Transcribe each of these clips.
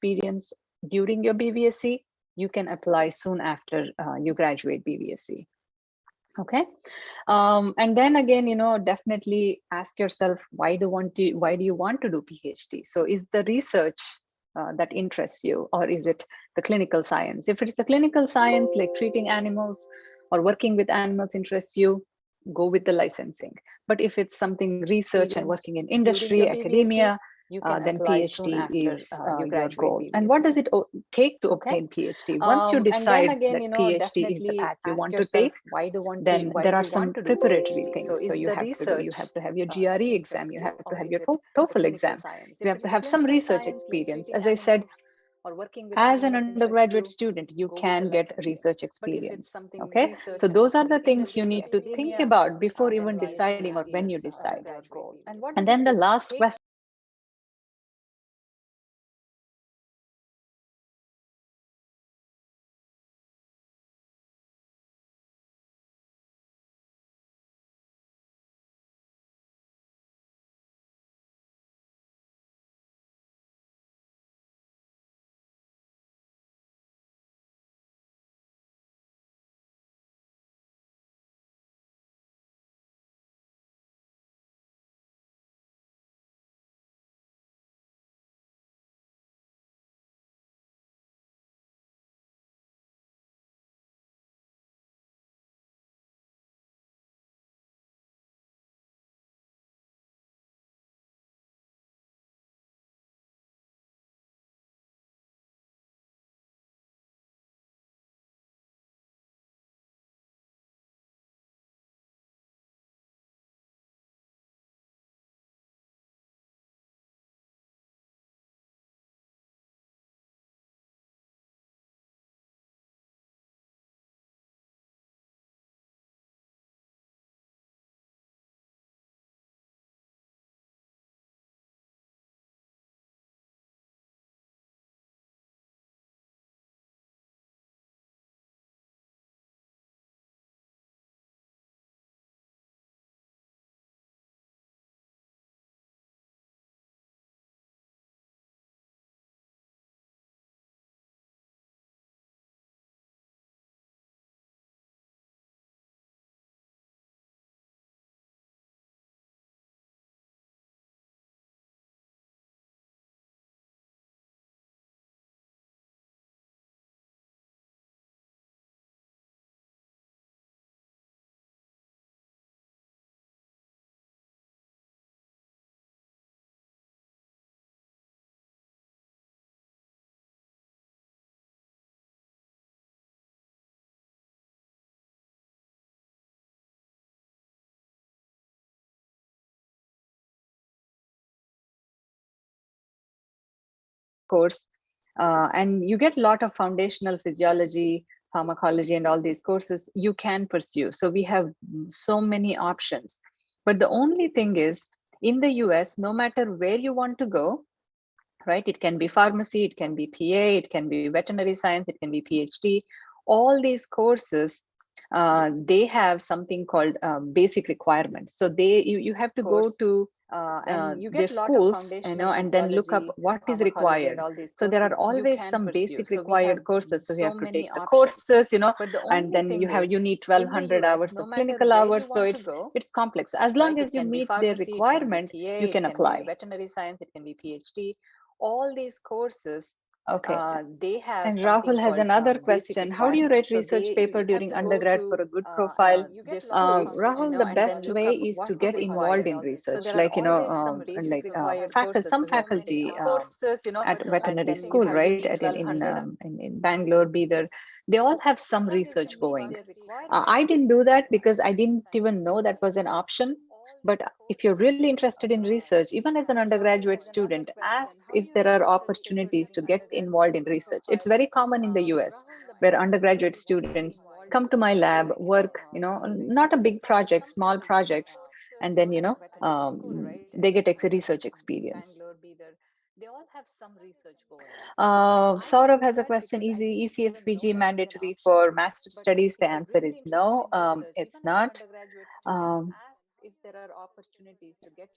experience during your BVSC, you can apply soon after you graduate BVSC. Okay. And then again, definitely ask yourself, why do you want to do PhD? So is the research that interests you, or is it the clinical science? If it's the clinical science, like treating animals or working with animals interests you, go with the licensing. But if it's something research and working in industry, academia, then PhD is your goal. And what does it take to obtain PhD? Once you decide that PhD is the path you want to take, then there are some preparatory things. So you have to have your GRE exam, you have to have your TOEFL exam, you have to have some research experience. As I said, as an undergraduate student, you can get research experience. Okay, so those are the things you need to think about before even deciding or when you decide. And then the last question. Course, and you get a lot of foundational physiology, pharmacology, and all these courses you can pursue. So we have so many options. But the only thing is, in the US, no matter where you want to go, right? It can be pharmacy, it can be PA, it can be veterinary science, it can be PhD. All these courses, they have something called basic requirements. So you have to go to their schools, and then look up what is required. So there are always some basic required courses. So you have to take the courses, and then you need 1,200 hours of clinical hours. So it's complex. As long as you meet their requirement, you can apply. Veterinary science, it can be PhD. All these courses, okay, they have. And Rahul has another question. How do you write research paper during undergrad for a good profile? Rahul, the best way is to get involved in research, like some faculty at veterinary school, right? In Bangalore, Bidar, they all have some research going. I didn't do that because I didn't even know that was an option. But if you're really interested in research, even as an undergraduate student, ask if there are opportunities to get involved in research. It's very common in the US, where undergraduate students come to my lab, work, not a big project, small projects, and then, they get research experience. They all have some research going. Saurav has a question. Is ECFPG mandatory for master studies? The answer is no, it's not. if there are opportunities to get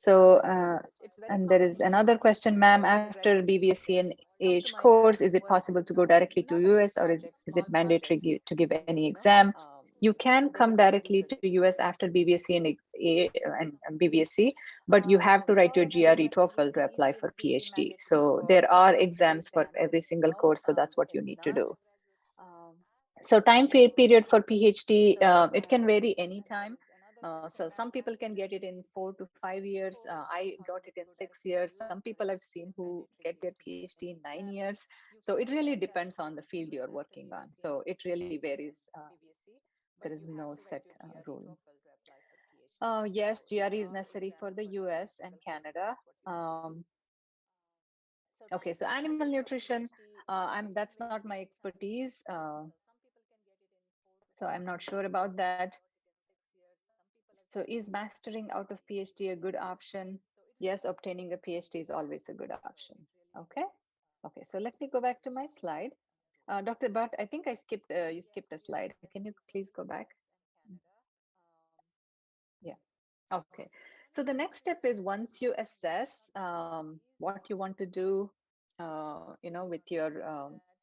and there is another question, ma'am. After BBSc and AH course, is it possible to go directly to US, or is it mandatory to give any exam? You can come directly to US after BBSc and BBSc, but you have to write your GRE TOEFL to apply for PhD. So there are exams for every single course. So that's what you need to do. So period for PhD, it can vary anytime. So some people can get it in 4 to 5 years. I got it in 6 years. Some people I've seen who get their PhD in 9 years. So it really depends on the field you're working on. So it really varies. There is no set rule. Yes, GRE is necessary for the US and Canada. Okay, so animal nutrition, that's not my expertise. So I'm not sure about that. So is mastering out of PhD a good option? Yes, obtaining a PhD is always a good option. Okay. Okay, so let me go back to my slide. Dr. Bhatt, I think you skipped a slide. Can you please go back? Yeah. Okay. So the next step is, once you assess what you want to do, with your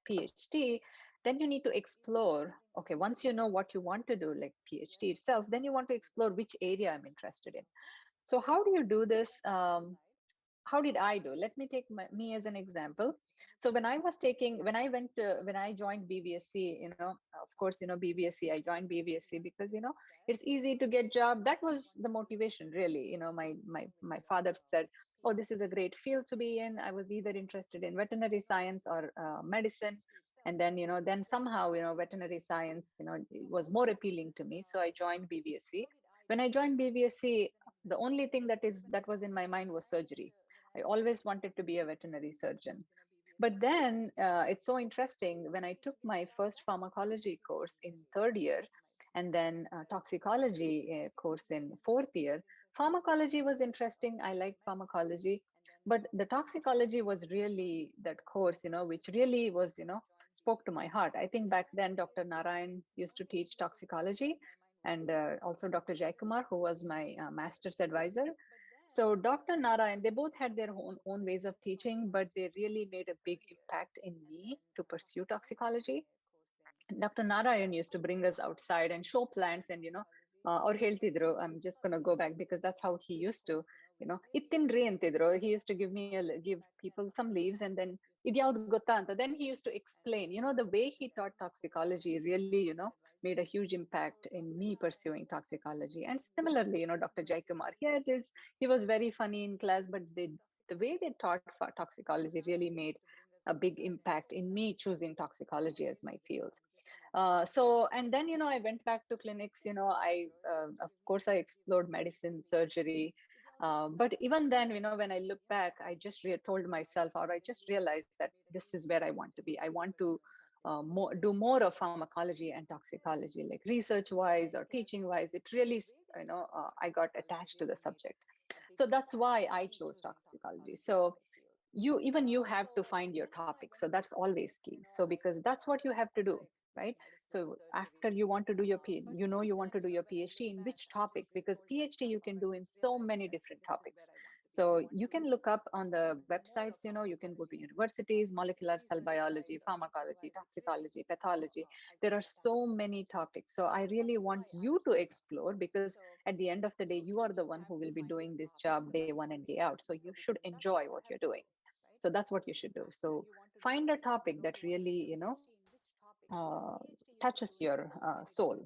PhD, then you need to explore. Okay, once you know what you want to do, like PhD itself, then you want to explore which area I'm interested in. So how do you do this? How did I do? Let me take me as an example. So when I joined BBSc, of course, BBSc, I joined BBSc because, it's easy to get job. That was the motivation, really. My father said, oh, this is a great field to be in. I was either interested in veterinary science or medicine. And then, then somehow, veterinary science, it was more appealing to me. So I joined BBSc. When I joined BBSc, the only thing that was in my mind was surgery. I always wanted to be a veterinary surgeon. But then it's so interesting, when I took my first pharmacology course in third year, and then toxicology course in fourth year, pharmacology was interesting. I liked pharmacology, but the toxicology was really that course, which really was, spoke to my heart. I think back then, Dr. Narayan used to teach toxicology, and also Dr. Jaikumar, who was my master's advisor. So Dr. Narayan, they both had their own ways of teaching, but they really made a big impact in me to pursue toxicology. Dr. Narayan used to bring us outside and show plants, and or ಹೇಳ್ತಿದ್ರು, I'm just going to go back because that's how he used to, ಇತ್ತಿನ್ರಿ ಅಂತಿದ್ರು. He used to give people some leaves, and then ಇದ್ಯಾವ್ದು ಗೊತ್ತಾ ಅಂತ. Then he used to explain, the way he taught toxicology really, made a huge impact in me pursuing toxicology. And similarly, Dr. Jaikumar, he was very funny in class, but the way they taught toxicology really made a big impact in me choosing toxicology as my field. So, and then, I went back to clinics, of course, I explored medicine, surgery. But even then, when I look back, I just told myself, or I just realized that this is where I want to be. I want to do more of pharmacology and toxicology, like research wise or teaching wise. It really, I got attached to the subject. So that's why I chose toxicology. So you have to find your topic. So that's always key. So because that's what you have to do, right? So after you want to do your you want to do your PhD in which topic, because PhD you can do in so many different topics. So you can look up on the websites, you can go to universities, molecular cell biology, pharmacology, toxicology, pathology. There are so many topics. So I really want you to explore, because at the end of the day, you are the one who will be doing this job day one and day out. So you should enjoy what you're doing. So that's what you should do. So find a topic that really, uh, touches your soul.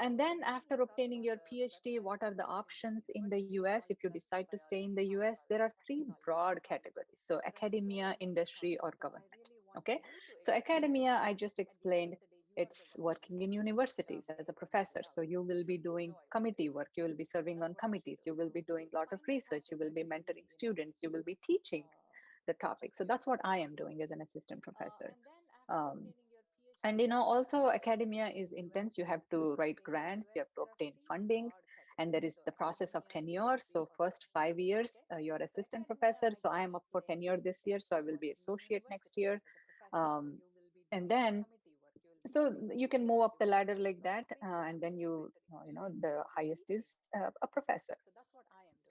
And then after obtaining your PhD, what are the options in the US? If you decide to stay in the US, there are three broad categories. So academia, industry, or government. Okay. So academia, I just explained, it's working in universities as a professor. So you will be doing committee work. You will be serving on committees. You will be doing a lot of research. You will be mentoring students. You will be teaching the topic. So that's what I am doing as an assistant professor. Um, and also academia is intense. You have to write grants, you have to obtain funding, and there is the process of tenure. So first 5 years you're assistant professor. So I am up for tenure this year, so I will be associate next year. um, and then So you can move up the ladder like that, and then the highest is a professor.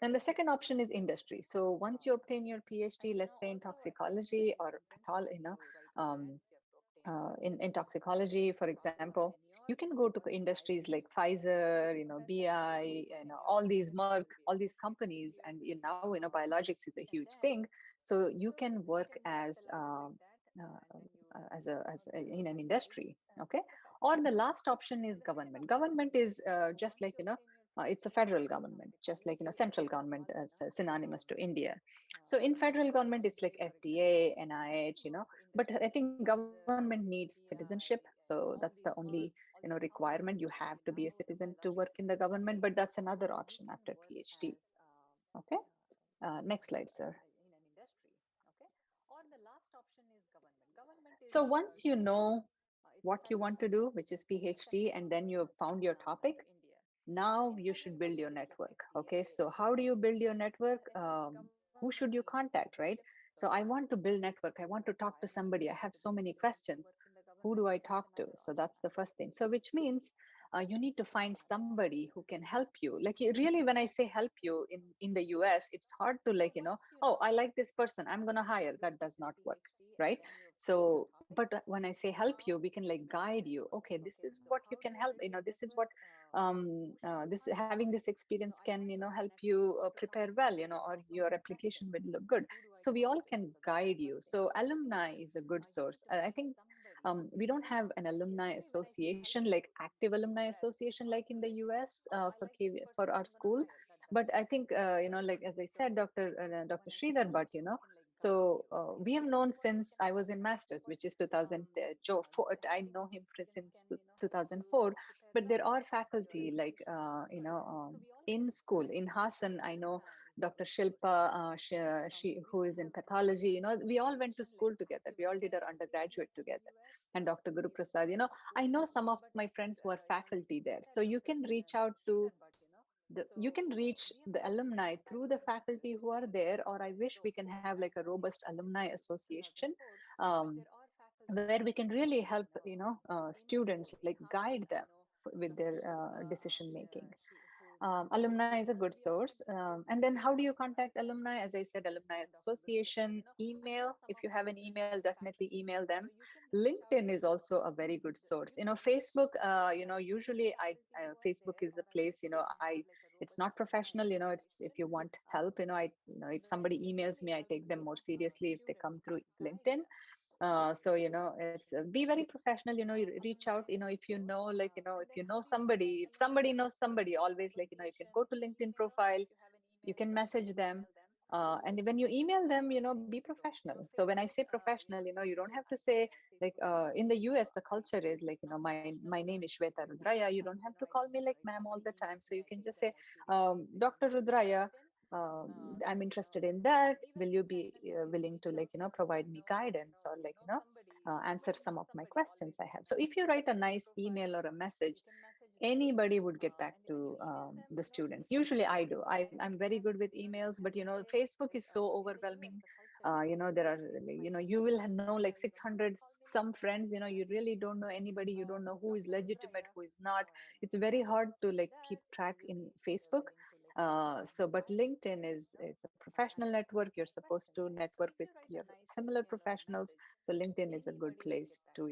And the second option is industry. So once you obtain your PhD, let's say in toxicology or um, in toxicology, for example, you can go to industries like Pfizer, BI, all these Merck, all these companies, and now biologics is a huge thing. So you can work as in an industry, okay? Or the last option is government. Government is just like it's a federal government, just like central government as synonymous to India. So in federal government, it's like FDA, NIH, but I think government needs citizenship, so that's the only requirement. You have to be a citizen to work in the government, but that's another option after PhD. Okay. Next slide, sir. So once you know what you want to do, which is PhD, and then you have found your topic, now you should build your network. Okay, so how do you build your network? Who should you contact, right? So I want to build network. I want to talk to somebody. I have so many questions. Who do I talk to? So that's the first thing. So which means you need to find somebody who can help you. Like really, when I say help you in the US, it's hard to oh, I like this person, I'm gonna hire. That does not work, right? So, but when I say help you, we can like guide you. Okay, this is what you can help. This is what this having this experience can help you prepare well, or your application will look good. So we all can guide you. So alumni is a good source. I think we don't have an alumni association, like active alumni association, like in the US for our school. But I think like as I said, Dr. Sridhar, but so we have known since I was in masters, which is 2004. I know him since 2004. But there are faculty like in school in Hassan. I know Dr. Shilpa, she who is in pathology. We all went to school together. We all did our undergraduate together. And Dr. Guru Prasad. I know some of my friends who are faculty there. So you can reach out to you can reach the alumni through the faculty who are there, or I wish we can have like a robust alumni association, um, where we can really help students, like guide them with their decision making. Alumni is a good source. And then how do you contact alumni? As I said, alumni association, email. If you have an email, definitely email them. LinkedIn is also a very good source. Facebook, usually Facebook is a place, it's not professional, it's if you want help, if somebody emails me, I take them more seriously if they come through LinkedIn. So it's be very professional. You reach out. If you know, like if you know somebody, if somebody knows somebody, always like you can go to LinkedIn profile, you can message them, and when you email them, be professional. So when I say professional, you don't have to say like in the US the culture is like my name is Swetha Rudraiah. You don't have to call me like ma'am all the time. So you can just say Dr. Rudraiah, I'm interested in that. Will you be willing to like provide me guidance, or like answer some of my questions I have? So if you write a nice email or a message, anybody would get back to the students. Usually I do. I'm very good with emails, but Facebook is so overwhelming. There are, you will know like 600 some friends. You really don't know anybody. You don't know who is legitimate, who is not. It's very hard to like keep track in Facebook. So but LinkedIn is it's a professional network. You're supposed to network with your similar professionals. So LinkedIn is a good place to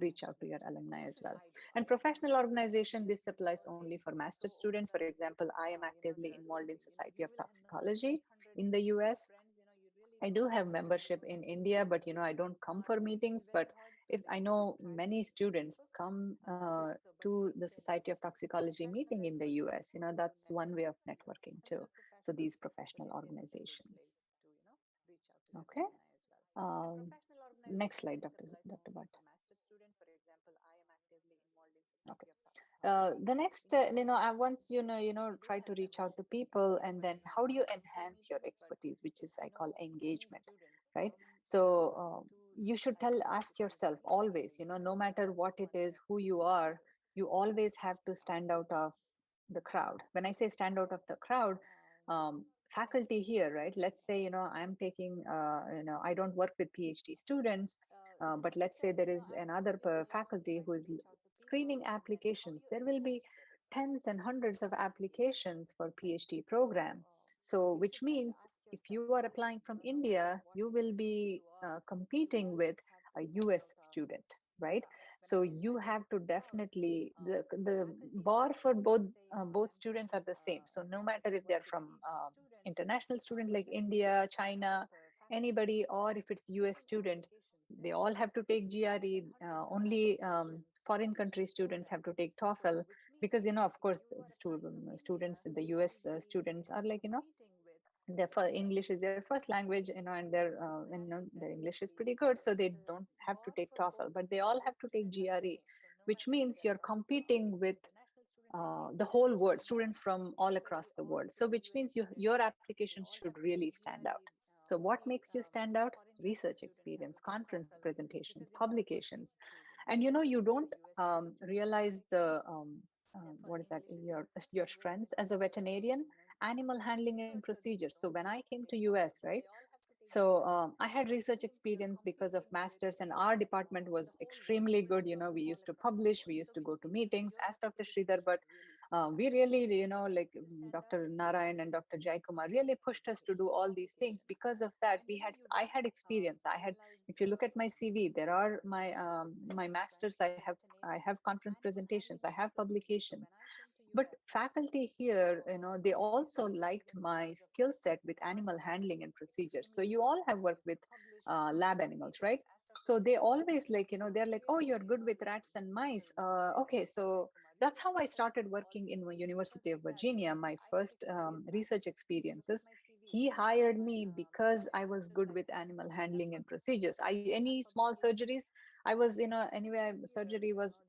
reach out to your alumni as well. And professional organization, this applies only for master students. For example, I am actively involved in Society of Toxicology in the US. I do have membership in India, but I don't come for meetings. But if I know many students come to the Society of Toxicology meeting in the US, that's one way of networking too. So these professional organizations. Okay. Um, Next slide, Dr. Bhatt. Okay. The next, once try to reach out to people, and then how do you enhance your expertise, which is I call engagement, right? So you should ask yourself always, no matter what it is, who you are, you always have to stand out of the crowd. When I say stand out of the crowd, faculty here, right? Let's say, I'm taking, I don't work with PhD students. But let's say there is another faculty who is screening applications. There will be tens and hundreds of applications for PhD program. So, which means if you are applying from India, you will be competing with a US student, right? So you have to definitely, the bar for both students are the same. So no matter if they're from international student like India, China, anybody, or if it's US student, they all have to take GRE. Only foreign country students have to take TOEFL, because of course students, the US students are like, their English is their first language, and their English is pretty good, so they don't have to take TOEFL, but they all have to take GRE, which means you're competing with the whole world, students from all across the world. So which means your applications should really stand out. So what makes you stand out? Research experience, conference presentations, publications. And you don't realize the what is that, your strengths as a veterinarian, animal handling and procedures. So when I came to US, right, so I had research experience because of masters, and our department was extremely good. We used to publish, we used to go to meetings as Dr. Shridhar, but we really, like Dr. Narayan and Dr. Jaikumar really pushed us to do all these things. Because of that, I had experience. If you look at my CV, there are my masters. I have conference presentations. I have publications. But faculty here, they also liked my skill set with animal handling and procedures. So you all have worked with lab animals, right? So they always like, they're like, oh, you're good with rats and mice. Okay, so that's how I started working in the University of Virginia. My first research experiences. He hired me because I was good with animal handling and procedures. Any small surgeries, I was, anyway, surgery was,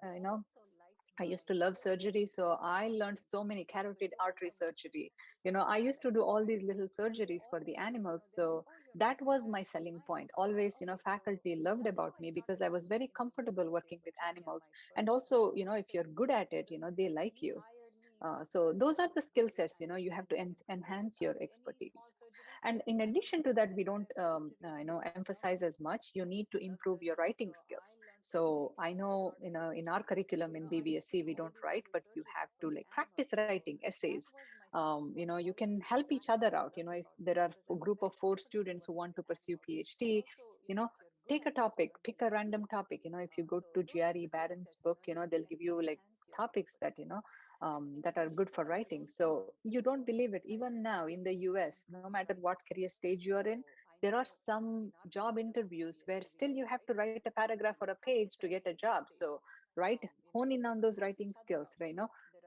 I used to love surgery, so I learned so many carotid artery surgery. I used to do all these little surgeries for the animals. So that was my selling point. Always, faculty loved about me because I was very comfortable working with animals. And also, if you're good at it, they like you. So those are the skill sets, you have to enhance your expertise. And in addition to that, we don't emphasize as much. You need to improve your writing skills. So I know, in our curriculum in BBSC, we don't write, but you have to like practice writing essays. You can help each other out. If there are a group of 4 students who want to pursue PhD, take a topic, pick a random topic. If you go to GRE Barron's book, they'll give you like topics that are good for writing. So you don't believe it. Even now in the US, no matter what career stage you are in, there are some job interviews where still you have to write a paragraph or a page to get a job. So hone in on those writing skills, right?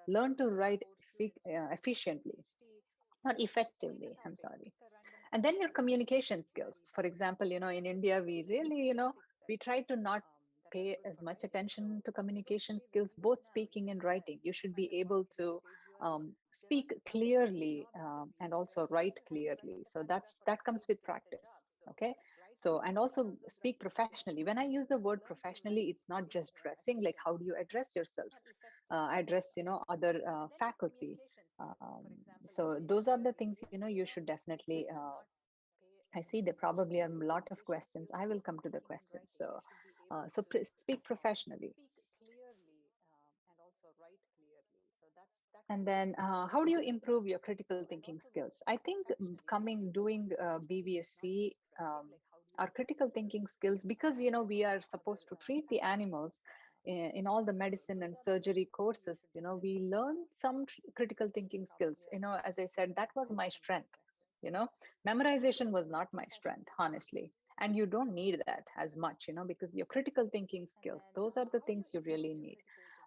Learn to write efficiently or effectively. I'm sorry. And then your communication skills. For example, in India, we really, we try to not pay as much attention to communication skills, both speaking and writing. You should be able to speak clearly and also write clearly. So that comes with practice. Okay. So, and also speak professionally. When I use the word professionally, it's not just dressing. Like, how do you address yourself? Address, other faculty. So those are the things, you should definitely I see there probably are a lot of questions. I will come to the questions. So, speak professionally and also write clearly. So that. And then, how do you improve your critical thinking skills? I think doing BVSC, our critical thinking skills, because we are supposed to treat the animals in all the medicine and surgery courses. We learn some critical thinking skills. As I said, that was my strength. Memorization was not my strength, honestly. And you don't need that as much, because your critical thinking skills, those are the things you really need.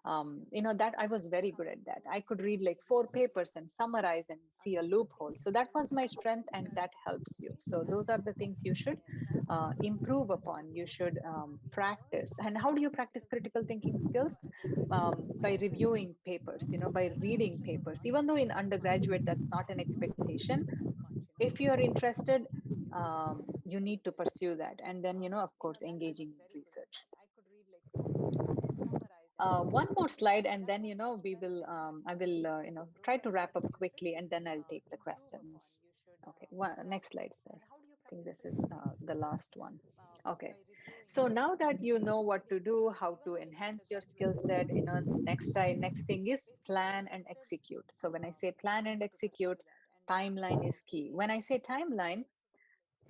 That I was very good at that. I could read like 4 papers and summarize and see a loophole. So that was my strength, and that helps you. So those are the things you should improve upon. You should practice. And how do you practice critical thinking skills? By reviewing papers, by reading papers. Even though in undergraduate that's not an expectation, if you are interested, you need to pursue that. And then, of course, engaging in research. One more slide, and then, we will, I will, try to wrap up quickly, and then I'll take the questions. Okay, next slide, sir. I think this is the last one. Okay. So now that you know what to do, how to enhance your skill set, next thing is plan and execute. So when I say plan and execute, timeline is key. When I say timeline,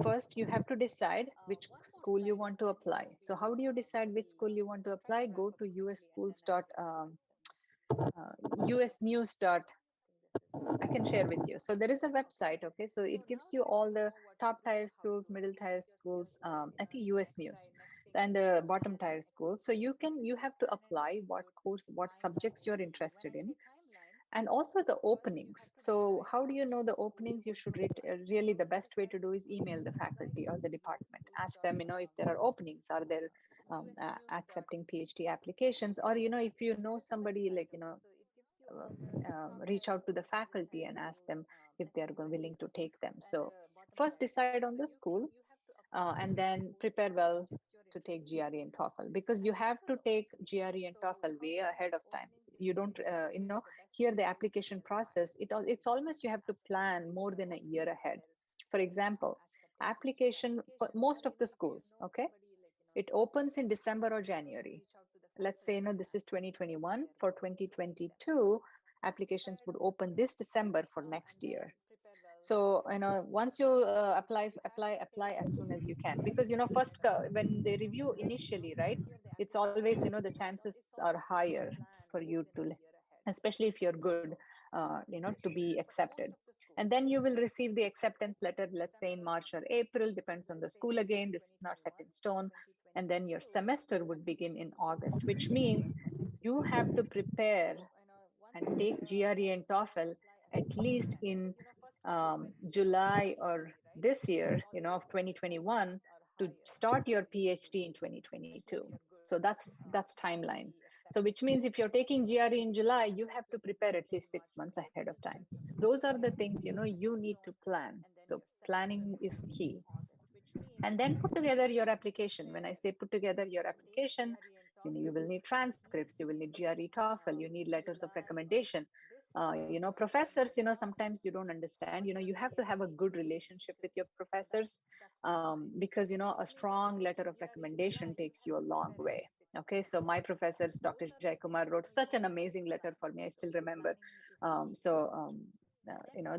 first you have to decide which school you want to apply. So how do you decide which school you want to apply? Go to us news dot. I can share with you. So there is a website, okay? So it gives you all the top tier schools, middle tier schools, I think US News, and the bottom tier schools. So you have to apply what course, what subjects you're interested in, and also the openings. So how do you know the openings? You should really, the best way to do is email the faculty or the department. Ask them, if there are openings, are there accepting PhD applications, or if you know somebody, like reach out to the faculty and ask them if they are willing to take them. So first decide on the school, and then prepare well to take GRE and TOEFL, because you have to take GRE and TOEFL way ahead of time. You don't, here the application process, it's almost you have to plan more than a year ahead. For example, application for most of the schools, okay, it opens in December or January. Let's say, this is 2021. For 2022, applications would open this December for next year. So, once you apply as soon as you can, because, first, when they review initially, right, it's always, the chances are higher for you to, especially if you're good, to be accepted. And then you will receive the acceptance letter, let's say in March or April, depends on the school again. This is not set in stone. And then your semester would begin in August, which means you have to prepare and take GRE and TOEFL at least in July or this year, of 2021, to start your PhD in 2022. So that's timeline. So which means if you're taking GRE in July, you have to prepare at least 6 months ahead of time. Those are the things, you need to plan. So planning is key. And then put together your application. When I say put together your application, you will need transcripts, you will need GRE, TOEFL, you need letters of recommendation. Professors, sometimes you don't understand, you have to have a good relationship with your professors, because, a strong letter of recommendation takes you a long way. Okay, so my professors, Dr. Jai Kumar, wrote such an amazing letter for me. I still remember.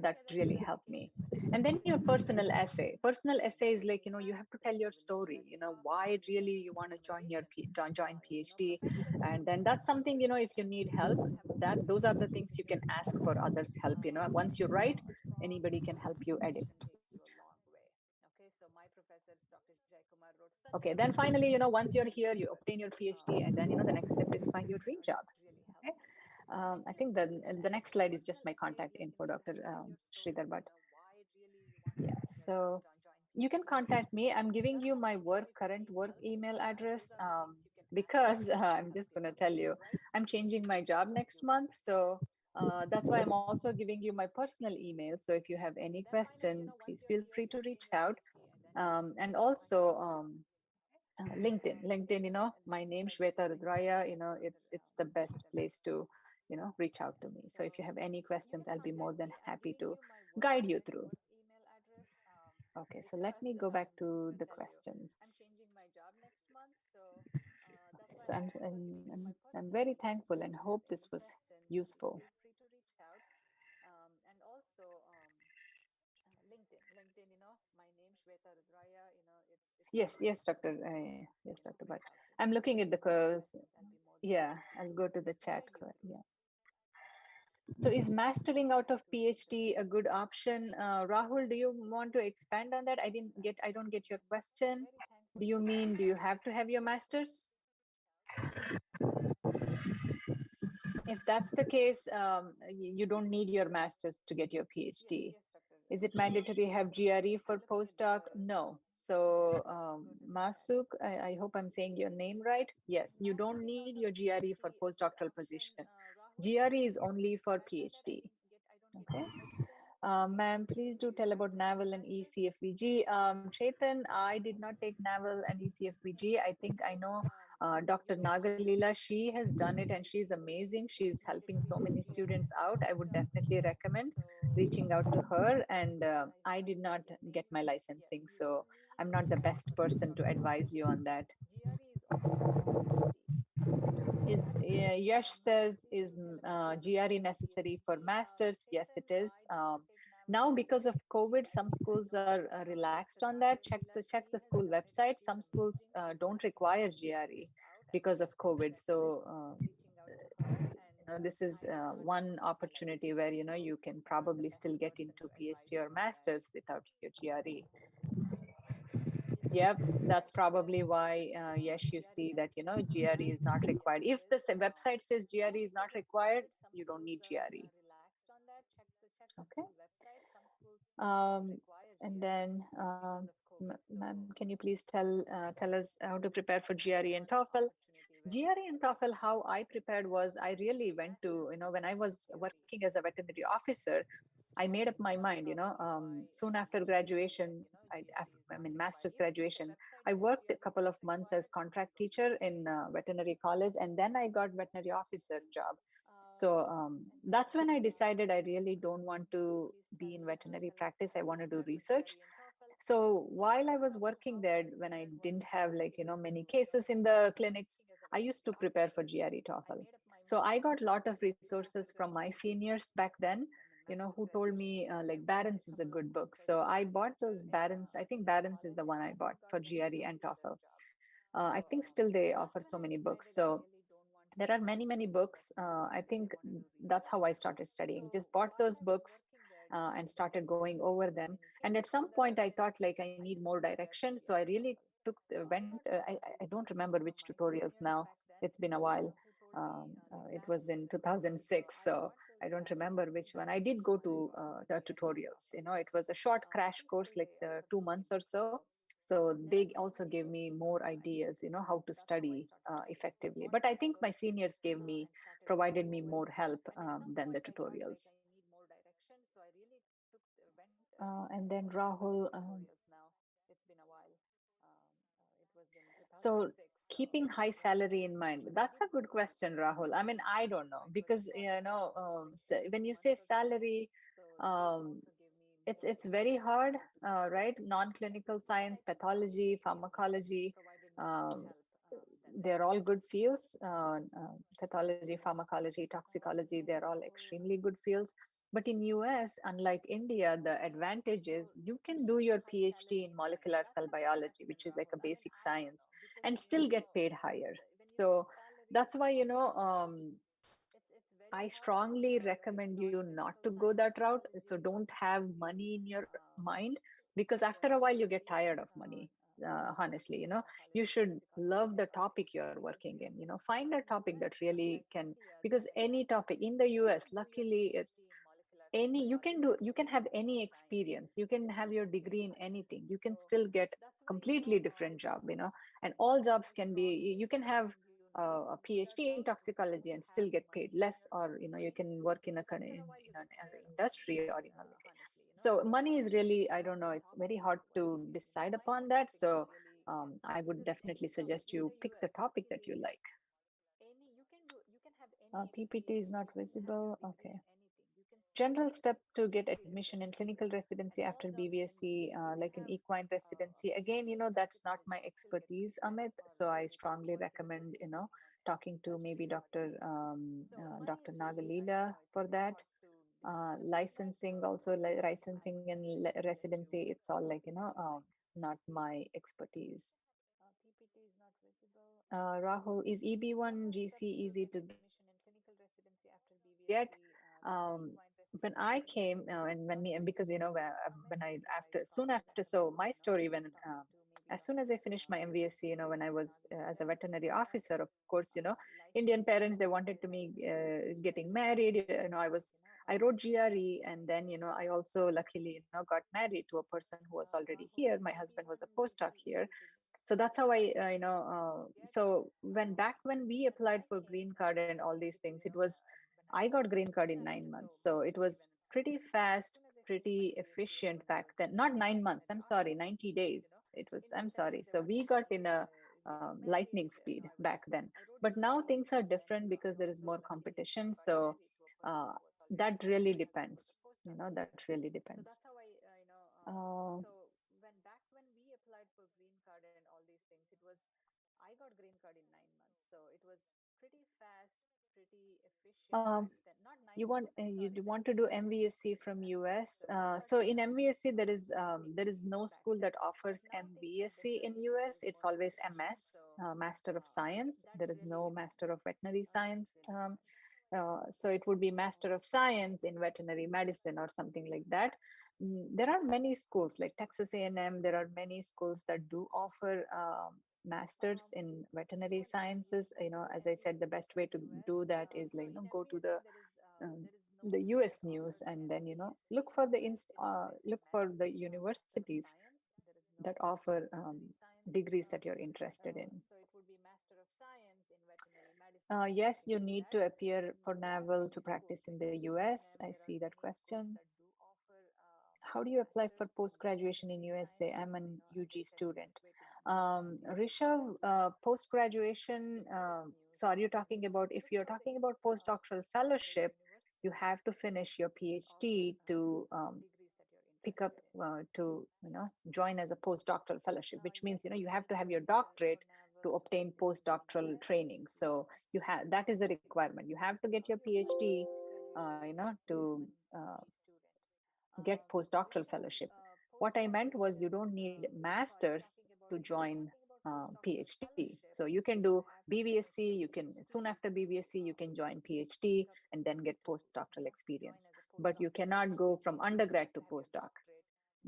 That really helped me. And then your personal essay. Personal essay is like, you have to tell your story, why really you want to join PhD. And then that's something, if you need help, those are the things you can ask for others' help. Once you write, anybody can help you edit. Okay, then finally, once you're here, you obtain your PhD, and then, the next step is find your dream job. Okay. I think the next slide is just my contact info, Dr. Shridhar. But yeah, so you can contact me. I'm giving you my current work email address, because I'm just going to tell you, I'm changing my job next month. So that's why I'm also giving you my personal email. So if you have any question, please feel free to reach out. And also, LinkedIn, my name, Swetha Rudraiah, it's the best place to, reach out to me. So if you have any questions, I'll be more than happy to guide you through. Okay, so let me go back to the questions. Okay, so I'm very thankful and hope this was useful. And also, LinkedIn, my name, Swetha Rudraiah, yes, Dr. Yes, Dr. Bhatt. I'm looking at the course. Yeah, I'll go to the chat. Yeah. So is mastering out of PhD a good option? Rahul, do you want to expand on that? I don't get your question. Do you have to have your master's? If that's the case, you don't need your master's to get your PhD. Is it mandatory to have GRE for postdoc? No. So Masuk, I hope I'm saying your name right. Yes, you don't need your GRE for postdoctoral position. GRE is only for PhD. Okay. Ma'am, please do tell about NAVL and ECFVG. Chetan, I did not take NAVL and ECFVG. I think I know Dr. Nagalila. She has done it and she's amazing. She's helping so many students out. I would definitely recommend reaching out to her. And I did not get my licensing. So I'm not the best person to advise you on that. Is Yash says, is GRE necessary for masters? Yes, it is. Now, because of COVID, some schools are relaxed on that. Check the school website. Some schools don't require GRE because of COVID. So, this is one opportunity where you can probably still get into PhD or masters without your GRE. Yep, that's probably why, yes, you see that, GRE is not required. If the website says GRE is not required, you don't need GRE. Okay. Um, and then, ma'am, can you please tell us how to prepare for GRE and TOEFL? GRE and TOEFL, how I prepared was I really went to, when I was working as a veterinary officer, I made up my mind, soon after graduation, I mean, master's graduation, I worked a couple of months as contract teacher in veterinary college, and then I got veterinary officer job. So that's when I decided I really don't want to be in veterinary practice. I want to do research. So while I was working there, when I didn't have many cases in the clinics, I used to prepare for GRE TOEFL. So I got a lot of resources from my seniors back then, who told me like Barron's is a good book. So I bought those Barron's. I think Barron's is the one I bought for GRE and TOEFL. I think still they offer so many books. So there are many books. I think that's how I started studying. Just bought those books and started going over them. And at some point I thought like I need more direction, so I really went I don't remember which tutorials now. It's been a while. It was in 2006, so I don't remember which one. I did go to the tutorials. It was a short crash course, like 2 months or so. So they also gave me more ideas, how to study effectively. But I think my seniors provided me more help than the tutorials. And then Rahul, so keeping high salary in mind, that's a good question, Rahul. I mean, I don't know, because when you say salary, um, it's very hard, right? Non-clinical science, pathology, pharmacology, um, they're all good fields. Pathology, pharmacology, toxicology, they're all extremely good fields. But in US, unlike India, the advantage is you can do your PhD in molecular cell biology, which is like a basic science, and still get paid higher. So that's why, I strongly recommend you not to go that route. So don't have money in your mind, because after a while you get tired of money. Honestly, you should love the topic you're working in. Find a topic that really can, because any topic in the US, luckily, it's any you can have any experience, you can have your degree in anything, you can still get completely different job, and all jobs can be, you can have a PhD in toxicology and still get paid less, or you can work in a kind of in an industry, or like, so money is really, I don't know, it's very hard to decide upon that. So I would definitely suggest you pick the topic that you like. PPT is not visible. Okay. General step to get admission in clinical residency after BVSC, like in equine residency. Again, that's not my expertise, Amit. So I strongly recommend, talking to maybe Dr. Nagalila for that. Licensing also, licensing and residency, it's all like, not my expertise. Rahul, is EB1 GC easy to get yet? When I came and when me, because when I after soon after, so my story, when as soon as I finished my MVSC, when I was as a veterinary officer, of course, Indian parents, they wanted to me getting married. I wrote GRE, and then I also luckily got married to a person who was already here. My husband was a postdoc here, so that's how I so when we applied for green card and all these things, it was, I got green card in 9 months, so it was pretty fast, pretty efficient back then. Not 9 months, I'm sorry, 90 days it was, I'm sorry. So we got in a lightning speed back then, but now things are different because there is more competition. So that really depends, that really depends. uh, You want to do MBSc from US. So in MBSc there is no school that offers MBSc in US. It's always MS, Master of Science. There is no Master of Veterinary Science. So it would be Master of Science in Veterinary Medicine or something like that. There are many schools like Texas A&M. There are many schools that do offer masters in veterinary sciences. As I said, the best way to do that is like go to the US news, and then look for the universities that offer degrees that you're interested in. Yes, you need to appear for naval to practice in the US. I see that question. How do you apply for post graduation in USA? I'm an UG student. Rishav, post graduation. So, are you talking about, if you're talking about postdoctoral fellowship, you have to finish your PhD to pick up to join as a postdoctoral fellowship, which means you have to have your doctorate to obtain postdoctoral training. So you have, that is a requirement. You have to get your PhD to get postdoctoral fellowship. What I meant was you don't need masters to join PhD. So you can do BVSc, you can soon after BVSc you can join PhD and then get postdoctoral experience. But you cannot go from undergrad to postdoc.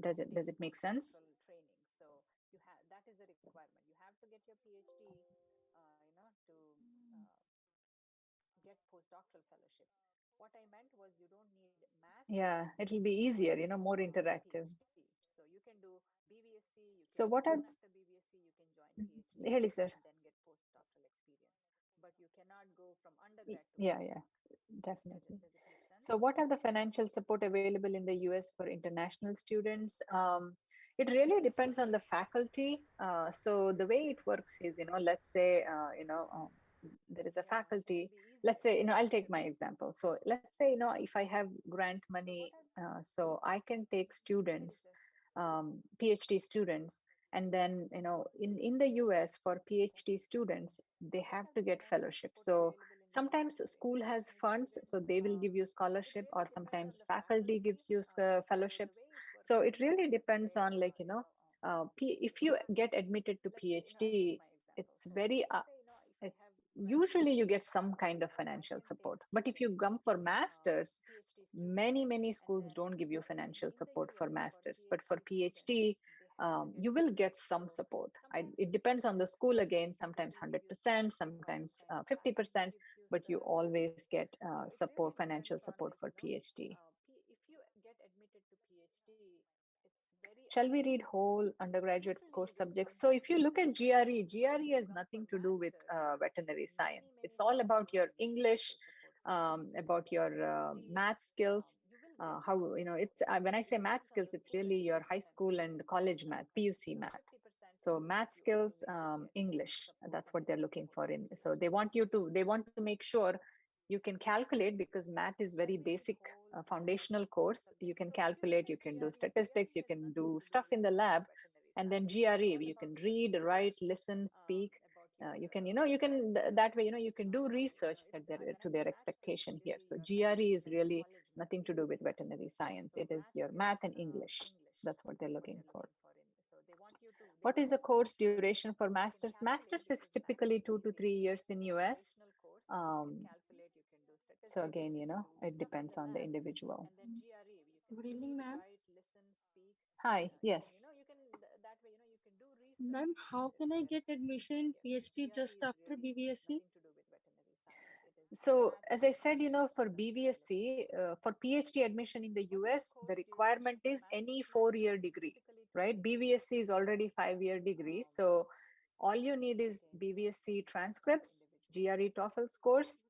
Does it make sense? Yeah, it'll be easier, more interactive. So what are ಹೇಳಿ sir. Yeah, definitely. So, what are the financial support available in the US for international students? It really depends on the faculty. So, the way it works is, let's say, there is a faculty. Let's say, I'll take my example. So, let's say, if I have grant money, so I can take students, PhD students, and then in the US for PhD students they have to get fellowship. So sometimes school has funds, so they will give you scholarship, or sometimes faculty gives you fellowships. So it really depends on, like, if you get admitted to PhD, it's very it's usually you get some kind of financial support. But if you come for masters, many schools don't give you financial support for masters, but for PhD you will get some support. It depends on the school again, sometimes 100%, sometimes 50%, but you always get support, financial support for PhD. Shall we read whole undergraduate course subjects? So if you look at GRE has nothing to do with veterinary science. It's all about your English, about your math skills. How, it's when I say math skills, it's really your high school and college math, PUC math. So math skills, English, that's what they're looking for in. So they want to make sure you can calculate, because math is very basic foundational course. You can calculate, you can do statistics, you can do stuff in the lab. And then GRE, you can read, write, listen, speak. You can, that way, you can do research to their expectation here. So GRE is really nothing to do with veterinary science. It is your math and English. That's what they're looking for. What is the course duration for masters? Masters is typically 2 to 3 years in US. So again, it depends on the individual. Good evening, ma'am. Hi, yes. Ma'am, how can I get admission in PhD just after BVSC? So as I said, for BVSC, for PhD admission in the US, the requirement is any 4-year degree, right? BVSC is already 5-year degree. So all you need is BVSC transcripts, GRE TOEFL scores.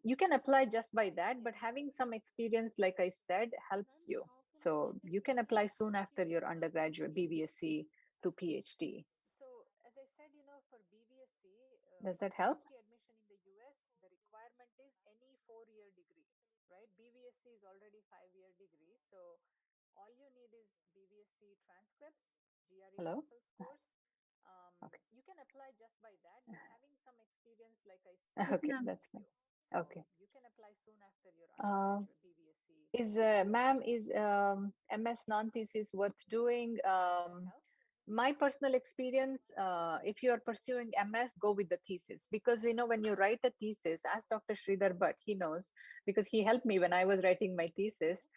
You can apply just by that, but having some experience, like I said, helps you. So you can apply soon after your undergraduate BVSC to PhD. Does that help? Hello? Okay. You can apply just by that, but having some experience, like I said, Okay, will that's help fine. you. Okay. So you can apply soon after your Uh, undergraduate BVSC is ma'am, examination. is MS non-thesis worth doing? Does that help? My personal experience, if you are pursuing MS, go with the thesis, because when you write a thesis, ask Dr. Sridhar Bhatt, he knows, because he helped me when I was writing my thesis.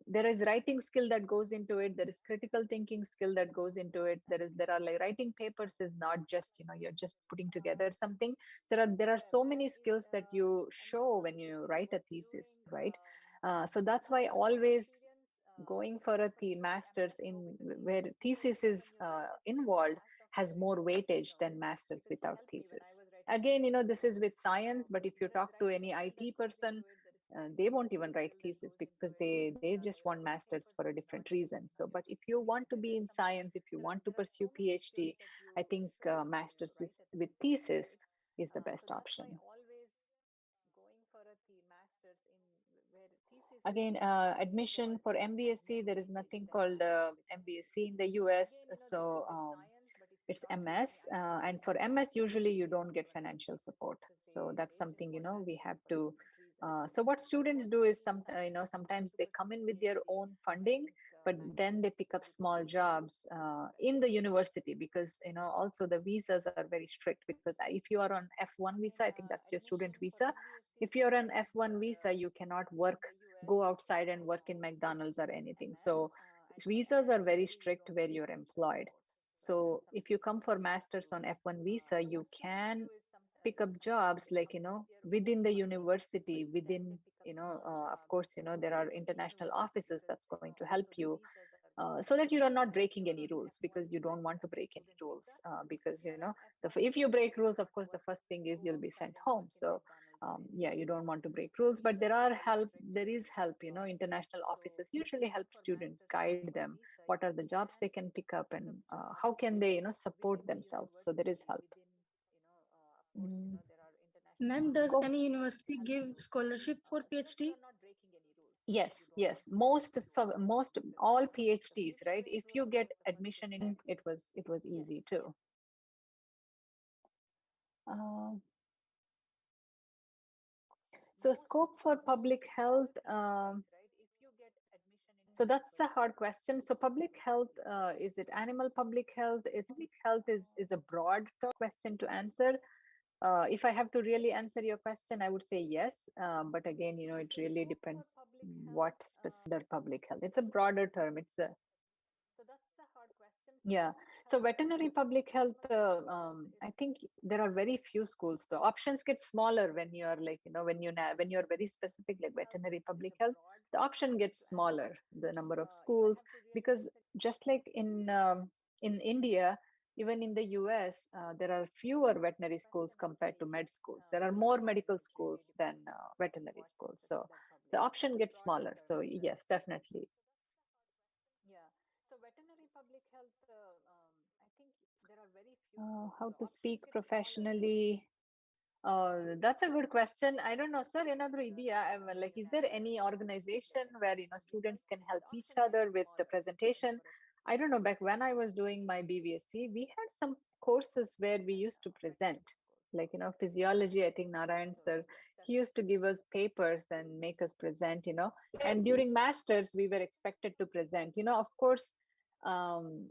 There is writing skill that goes into it. There is critical thinking skill that goes into it. There are like writing papers is not just you're just putting together something. There are so many skills that you show when you write a thesis, right? So that's why always going for a master's in where thesis is involved has more weightage than masters without thesis. Again, this is with science, but if you talk to any IT person, they won't even write thesis because they just want masters for a different reason. So but if you want to be in science, if you want to pursue PhD, I think masters with thesis is the best option. Going for a master's in where thesis Again, is admission involved for has MBSc, more there is weightage nothing than called masters without MBSc in thesis. the US. Again, this So is with science, but if you it's talk to any MS. IT And for person, MS, usually you they don't won't get even write financial thesis support. because So that's they just something, want we masters have for a to. different reason. So what So students what do is students do is sometimes to they come pursue in with their PhD, own I funding, think but then masters they pick up with small thesis jobs is the best in the option. university, because also the visas are very strict. Because if you are on F1 visa, I think that's your student Admission for visa. MBSc, If there you're is on nothing F1 called visa, you cannot MBSc work, in the go US. outside and So work in McDonald's or it's anything. So MS, and for visas are MS, very usually you strict don't where get you're financial employed. support. So So that's if you something come for you have masters to. on F1 visa, So you what students can do is pick up sometimes jobs they like come in with their within own the funding, university, but then they within pick up small of jobs course there are in the international university offices because that's going to help also the you, visas are very so strict. that you are not If you breaking are any on rules, F1 because you visa, I don't think want to that's your break any student rules, visa. If because you are on F1 if you visa, break you rules, of cannot course the work, first thing is go you'll be sent outside and home. work in So McDonald's or yeah, anything. you don't want So to break the rules, but visas are very strict there in is this help. employment. International So offices if you usually come help for students, masters on guide F1 them visa, what you are the jobs they can can pick up, pick up and how jobs can they support within the themselves. So there is university, help. within of course Mm, there are international Ma'am, does offices scope. any that's going to university help give you, scholarship for so that you PhD? are not breaking any rules because you Yes, don't want yes. to break any rules, Most because all because PhDs, if you right? break If rules, you of get course the first admission thing in, that it was easy yes, too. Uh, yes, so most scope for public all health. PhDs, right? If you get admission in, So it that's a was hard question. So it public was health, easy. So is it animal public health? It's public health is a broad question to answer. If I have to really answer your question, I would say yes. But again, it so really scope for depends public health, what specific public health. It's a broader term. It's a so that's a hard question. So Yeah. public So health, veterinary public health, I think there are very few schools. The options get smaller when you are like, when you're very specific, like health veterinary is public a health, broad the option question gets to answer. smaller, the number of If I schools, have to really because answer, just like in India, even in the US, there are fewer veterinary schools question, I would compared say to med yes. schools. There are But more again, medical it really schools than depends veterinary what schools. So specific the public health. option It's a gets broader smaller. term. So It's a yes, definitely. yeah. So veterinary public health, I think there are very few schools. How The to options speak get smaller when professionally? That's a good question. I don't know, sir. Another idea. Like, is there any organization where students can help the each options get other with the smaller the presentation? number of I don't know. Back when I was doing my BVSC, we had some courses where we used to present, veterinary schools. like So physiology. I think Narayan so sir, yes, he used to give us papers and make us present. And during masters, we were expected to present. Of course. Um,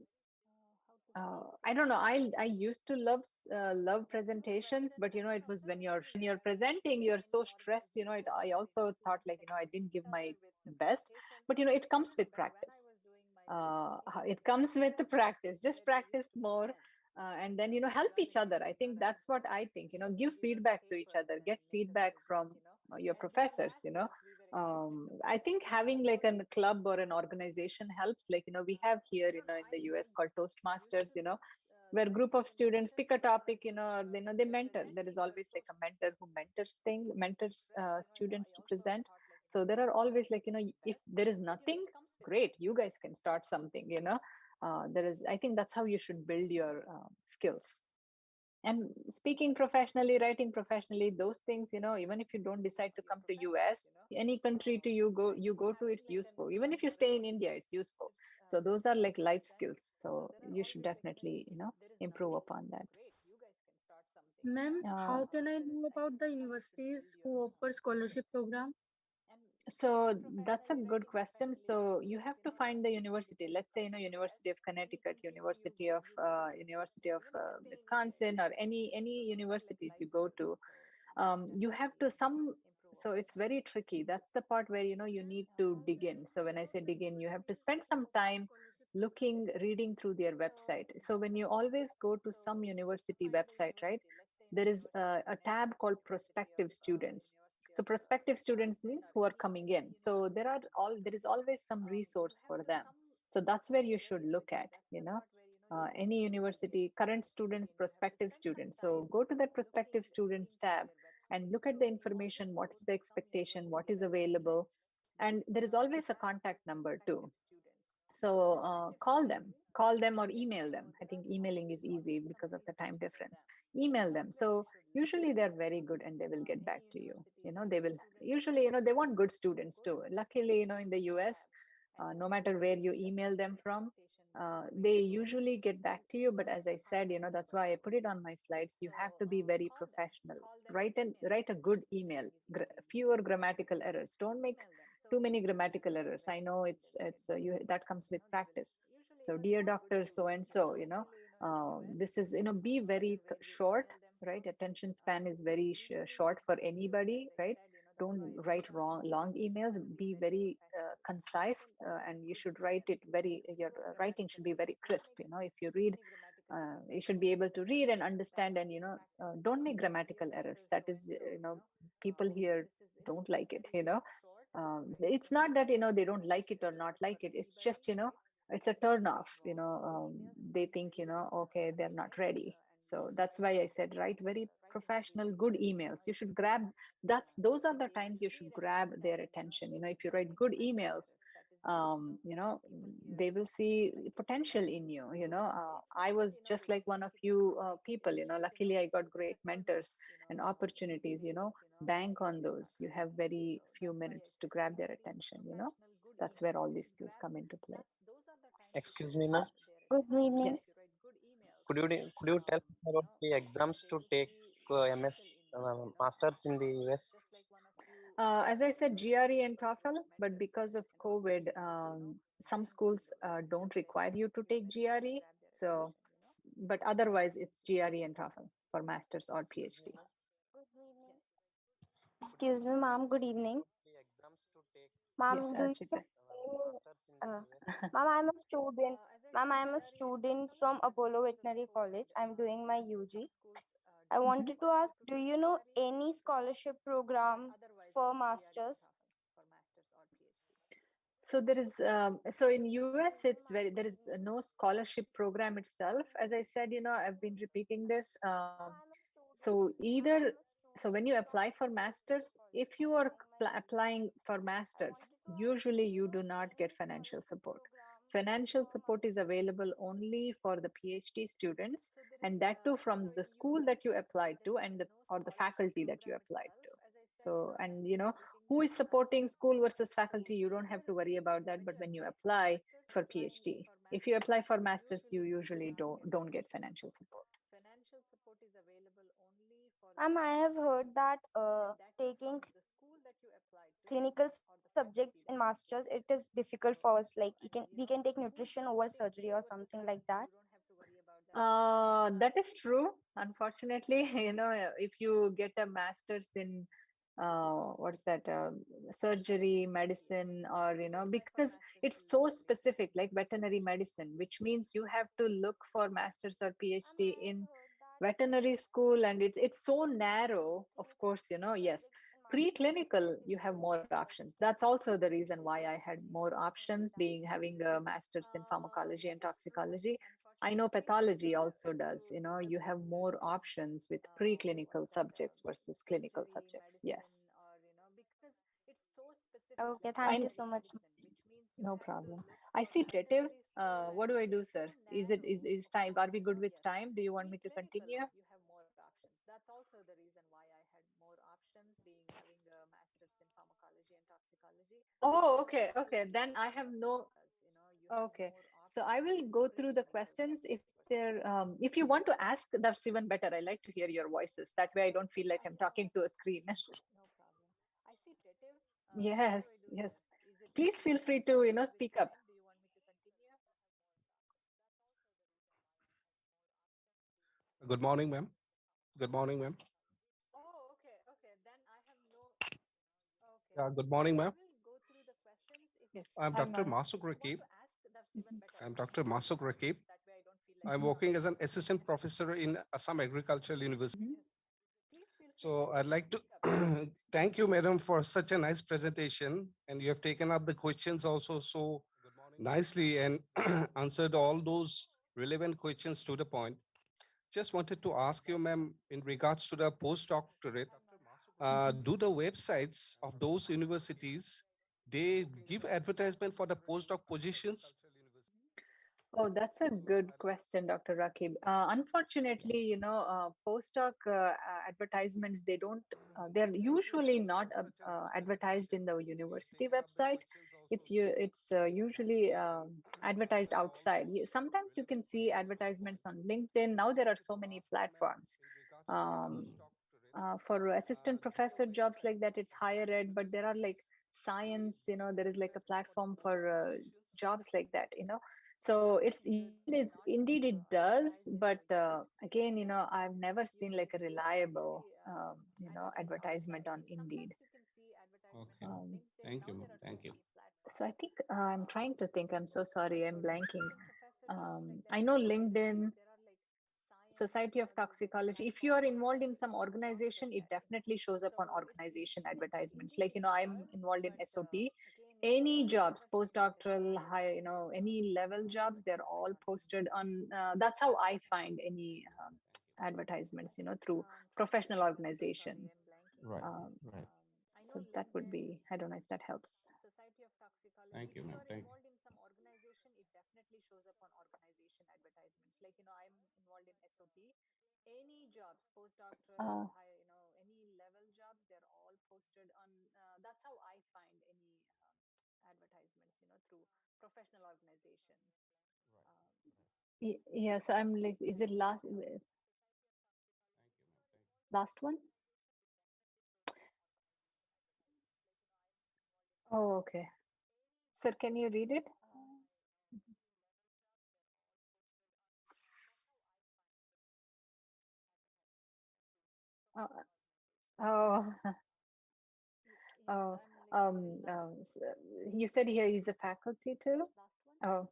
how to speak I don't know. I professionally. used to love That's a good presentations, question. but I don't know, it was sir. when Another you're idea. presenting, Is you're there so any stressed. I organization where also thought students like can I help didn't each give my other with the best, presentation? but it I comes don't know, with back when I practice. was doing my BVSC, It we comes had with the some practice. courses Just where we practice used to more, present. and then help each Physiology, I other. I think think Narayan that's sir what I think. used Give to give us feedback to each papers other. and Get make us feedback present, from your And during professors. masters, we were expected to I think present. having Of like course, a club or an organization helps. Like we have here, I don't know. in the I US called used Toastmasters. to Where like group the of students interaction pick a with topic, others they when we are mentor. There is presenting. always like a mentor who mentors Stressed, and I students to also present. thought like So there I are didn't give always my like if best, there is but nothing, it comes with great, you practice. guys can start something. There is, I think that's how you should build your skills. And speaking professionally, writing professionally, those things, even if you don't decide to Your come to professors, US, any country to I you think go to, having it's like a useful. Even club if you or an stay in India, it's organization useful. helps. So those are like life So there are skills. always So you should definitely, there is improve nothing. upon that. Great, you guys can start something. Ma'am, Uh, how can I There is, know I about think, the you should build universities your who offer scholarship skills. program? And so that's a professionally, right? good It question. depends, So ladies. you Yes, have to find the university. obviously you Let's say, come to University US, of Connecticut, people think you go to this University of just stay in India, Wisconsin, or US, or any so these are like universities you life go skills. to. So you should You have to definitely some. improve So upon it's that. very tricky. That's the part where you need to dig in. So when I say dig in, you have to spend some time reading through their website. So when you always go to some university website, right, there is a tab called prospective students. So prospective students means who are coming in. So there is always some resource for them. So that's where you should look at, any university, current students, prospective students. So go to that prospective students tab and look at the information. What is the expectation? What is available? And there is always a contact number too. So call them or email them. I think emailing is easy because of the time difference. Email them. So usually they're very good and they will get back to you. They will usually, they want good students too. Luckily, in the US, no matter where you email them from, they usually get back to you. But as I said, that's why I put it on my slides. You have to be very professional. Write a good email. Fewer grammatical errors. Don't make too many grammatical errors. I know it's you that comes with practice. So dear doctor so and so, this is, be very short, right? Attention span is very short for anybody, right? Don't write long emails. Be very concise, and you should write it very. Your writing should be very crisp. If you read, you should be able to read and understand, and don't make grammatical errors. That is, people here don't like it. It's not that they don't like it or not like it. It's just it's a turn off. They think okay, they're not ready. So that's why I said write very professional, good emails. You should grab. Those are the times you should grab their attention. If you write good emails, they will see potential in you. I was just like one of you people. Luckily I got great mentors and opportunities. Bank on those. You have very few minutes to grab their attention. That's where all these skills come into play. Excuse me, ma'am. Good evening. Yes. Could you tell us about the exams to take MS masters in the US? As I said, GRE and TOEFL, but because of COVID, some schools don't require you to take GRE. So, but otherwise, it's GRE and TOEFL for masters or Excuse me, PhD. ma'am. Excuse me, Could you ma'am. tell Good us evening. about the exams to take Yes, Ma'am, do you Archita. know? masters in the US? Ma'am, I'm a student. Ma'am, I'm a student from Apollo Veterinary College. I'm doing my UG. I Mhm. wanted to ask, do you know any scholarship program for masters? So there is so in US there is no scholarship program itself. As I said, I've been repeating this. So either so when you apply for masters, if you are applying for masters, usually you do not get financial support. Financial support is available only for the PhD students, and that too from the school that you applied to and the or the faculty that you applied to. So, and who is supporting school versus faculty, you don't have to worry about that. But when you apply for PhD, if you apply for masters, you usually don't get financial support. Ma'am, I have heard that taking clinical subjects in masters, it is difficult for us. Like we can take nutrition over surgery or something like that. That is true. Unfortunately, if you get a master's in what's that, surgery, medicine, or because it's so specific, like veterinary medicine, which means you have to look for master's or PhD in veterinary school, and it's so narrow. Of course, yes, preclinical you have more options. That's also the reason why I had more options, being having a master's in pharmacology and toxicology. I know pathology also does. You have more options with preclinical subjects versus clinical subjects. Yes. Okay, thank I you so much. No problem. I see repetitive. What do I do, sir? Is time? Are we good with time? Do you want me to continue? Oh, okay, okay. Then I have no. Okay, so I will go through the questions. If you want to ask, that's even better. I like to hear your voices. That way, I don't feel like I'm talking to a screen. Yes, yes. Please feel free to, speak up. Good morning, ma'am. Good morning, ma'am. Oh, okay. Then I have no. Okay, Yeah, good so morning, I ma'am. will go through the questions. Yes, I'm I'm Dr. on. Masuk Rakib. Mhm, I'm Dr. Masuk Rakib. I'm mhm, working as an assistant professor in Assam Agricultural University. mhm. So I'd like to thank you, madam, for such a nice presentation. And you have taken up the questions also so nicely and answered all those relevant questions to the point. Just wanted to ask you, ma'am, in regards to the postdoctorate, Mhm. do the websites of those universities, they give advertisement for the postdoc positions? Oh, that's a good question, Dr. Rakib. Unfortunately, postdoc advertisements, they're usually not advertised in the university website. It's usually advertised outside. Sometimes you can see advertisements on LinkedIn. Now there are so many platforms. Um, for assistant professor jobs like that, it's higher ed, but there are like science, there is like a platform for jobs like that, so it's usually it's indeed it does, but again, I've never seen like a reliable advertisement on Indeed. Okay. um, Thank you, ma'am. Thank you. so I think I'm trying to think, I'm so sorry, I'm blanking. I know LinkedIn, Society of Toxicology. If you are involved in some organization, it definitely shows up on organization advertisements. Like, I'm involved in SOT. Any jobs, postdoctoral, high, any level jobs, they're all posted on. That's how I find any advertisements, through professional organization. Right, Um, right. so that would be, I don't know if that helps. Thank you, ma'am. Thank you. Uh, Right, right. yeah, so I'm like, is it Thank you, ma'am. Thank you. last one? Oh, okay. Sir, can you read it? Uh, oh, oh, you said here he's a faculty too? Oh,